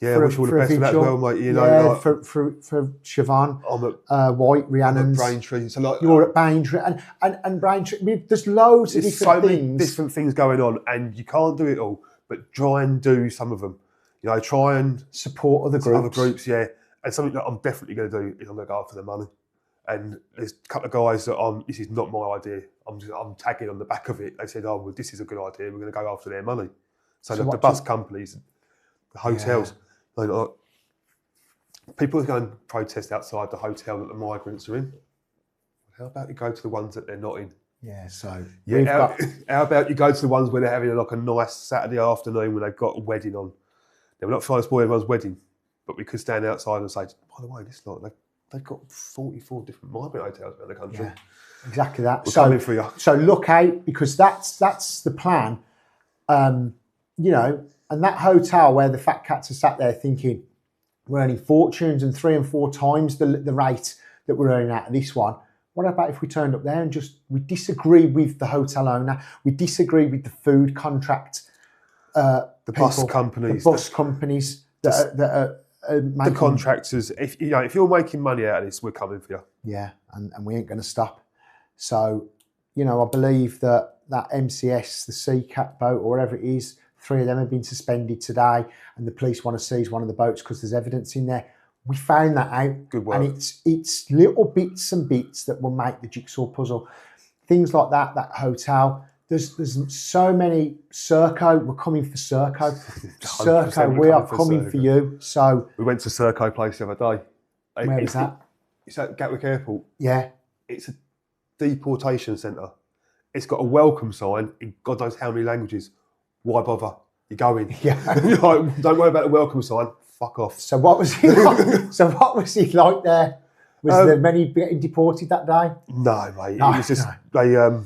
[SPEAKER 4] Yeah, I wish you all the best for that as well, mate. You know,
[SPEAKER 3] yeah,
[SPEAKER 4] like,
[SPEAKER 3] for Siobhan,
[SPEAKER 4] I'm at
[SPEAKER 3] White, Rhiannon's.
[SPEAKER 4] Braintree. So like,
[SPEAKER 3] You're at Braintree, and Braintree. There's loads of
[SPEAKER 4] there's
[SPEAKER 3] different
[SPEAKER 4] so many
[SPEAKER 3] things.
[SPEAKER 4] different things going on, and you can't do it all, but try and do some of them. You know, try and
[SPEAKER 3] Support other groups.
[SPEAKER 4] yeah. And something that I'm definitely going to do is I'm going to go after the money. And there's a couple of guys that this is not my idea. I'm tagging on the back of it. They said, oh, well, this is a good idea. We're going to go after their money. So the bus companies, the hotels, like, people are going to protest outside the hotel that the migrants are in. How about you go to the ones that they're not in?
[SPEAKER 3] Yeah, so
[SPEAKER 4] Yeah, how about you go to the ones where they're having like a nice Saturday afternoon when they've got a wedding on? Now, we're not trying to spoil everyone's wedding, but we could stand outside and say, by the way, this lot, they've got 44 different migrant hotels around the country.
[SPEAKER 3] yeah, exactly that.
[SPEAKER 4] We're coming for you.
[SPEAKER 3] So look out, because that's the plan. You know, and that hotel where the fat cats are sat there thinking we're earning fortunes and 3 and 4 times the rate that we're earning out of this one. What about if we turned up there and we disagree with the hotel owner, we disagree with the food contract,
[SPEAKER 4] The bus companies
[SPEAKER 3] that are making,
[SPEAKER 4] the contractors. If you're making money out of this, we're coming for you.
[SPEAKER 3] Yeah, and we ain't going to stop. So, you know, I believe that MCS, the Sea Cat boat or whatever it is, 3 of them have been suspended today, and the police want to seize one of the boats because there's evidence in there. We found that out.
[SPEAKER 4] Good work.
[SPEAKER 3] And it's little bits and bits that will make the jigsaw puzzle. Things like that hotel. There's so many. Serco, we're coming for Serco. Serco, we are coming for you. So
[SPEAKER 4] we went to Serco place the other day.
[SPEAKER 3] Where is that?
[SPEAKER 4] It's at Gatwick Airport.
[SPEAKER 3] Yeah.
[SPEAKER 4] It's a deportation centre. It's got a welcome sign in God knows how many languages. Why bother? You're going.
[SPEAKER 3] Yeah.
[SPEAKER 4] Like, don't worry about the welcome sign. Fuck off.
[SPEAKER 3] So what was it like? So what was it like there? Was there many getting deported that day?
[SPEAKER 4] No, mate.
[SPEAKER 3] No,
[SPEAKER 4] it was just
[SPEAKER 3] no.
[SPEAKER 4] they.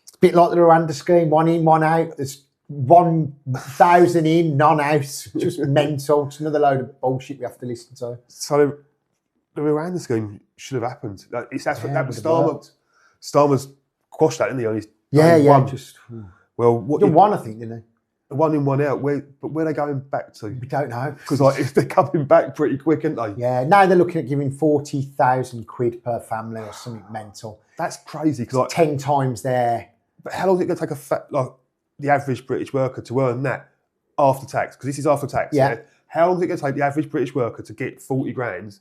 [SPEAKER 3] It's a bit like the Rwanda scheme, 1 in, 1 out. There's 1,000 in, none out. Just mental. It's another load of bullshit we have to listen to.
[SPEAKER 4] So the Rwanda scheme should have happened. That was
[SPEAKER 3] it
[SPEAKER 4] Starmer.
[SPEAKER 3] worked.
[SPEAKER 4] Starmer's quashed that, didn't he? On his
[SPEAKER 3] Yeah.
[SPEAKER 4] one.
[SPEAKER 3] Just
[SPEAKER 4] Well, what
[SPEAKER 3] done one, I think, didn't
[SPEAKER 4] 1 in, 1 out. Where are they going back to?
[SPEAKER 3] they? We don't know.
[SPEAKER 4] Because if they're coming back pretty quick, aren't they?
[SPEAKER 3] Yeah, now they're looking at giving 40,000 quid per family or something mental.
[SPEAKER 4] That's crazy. Because
[SPEAKER 3] 10 times there.
[SPEAKER 4] but how long is it going to take the average British worker to earn that after tax? Because this is after tax.
[SPEAKER 3] Yeah.
[SPEAKER 4] How long is it going to take the average British worker to get 40 grand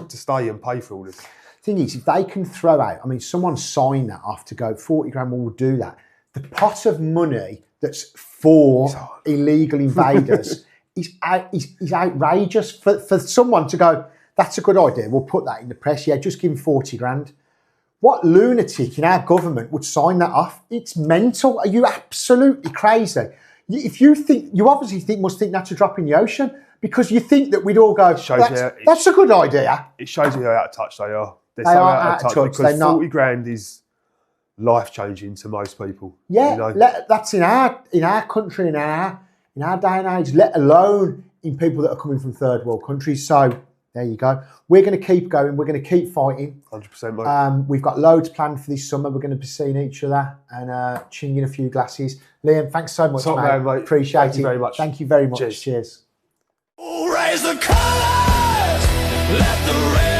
[SPEAKER 4] to stay and pay for all this?
[SPEAKER 3] Thing is, if they can throw out, I mean, someone signed that off to go 40 grand, we'll do that. The pot of money that's for illegal invaders is outrageous. For someone to go, that's a good idea, we'll put that in the press, yeah, just give him 40 grand. What lunatic in our government would sign that off? It's mental. Are you absolutely crazy? If you think, you obviously must think that's a drop in the ocean, because you think that we'd all go, that's a good idea.
[SPEAKER 4] It shows you how out of touch they are. They're
[SPEAKER 3] They
[SPEAKER 4] so
[SPEAKER 3] are
[SPEAKER 4] out of touch because
[SPEAKER 3] they're not.
[SPEAKER 4] 40 grand is life-changing to most people.
[SPEAKER 3] Yeah,
[SPEAKER 4] you know?
[SPEAKER 3] that's in our country, in our day and age, let alone in people that are coming from third world countries. So there you go. We're going to keep going. We're going to keep fighting.
[SPEAKER 4] 100%, mate.
[SPEAKER 3] We've got loads planned for this summer. We're going to be seeing each other and chinging a few glasses. Liam, thanks so much,
[SPEAKER 4] Top man, mate.
[SPEAKER 3] Appreciate
[SPEAKER 4] Thank
[SPEAKER 3] it.
[SPEAKER 4] you very much.
[SPEAKER 3] Thank you very much.
[SPEAKER 4] Cheers.
[SPEAKER 3] Cheers.
[SPEAKER 2] Oh, raise the colors, let the red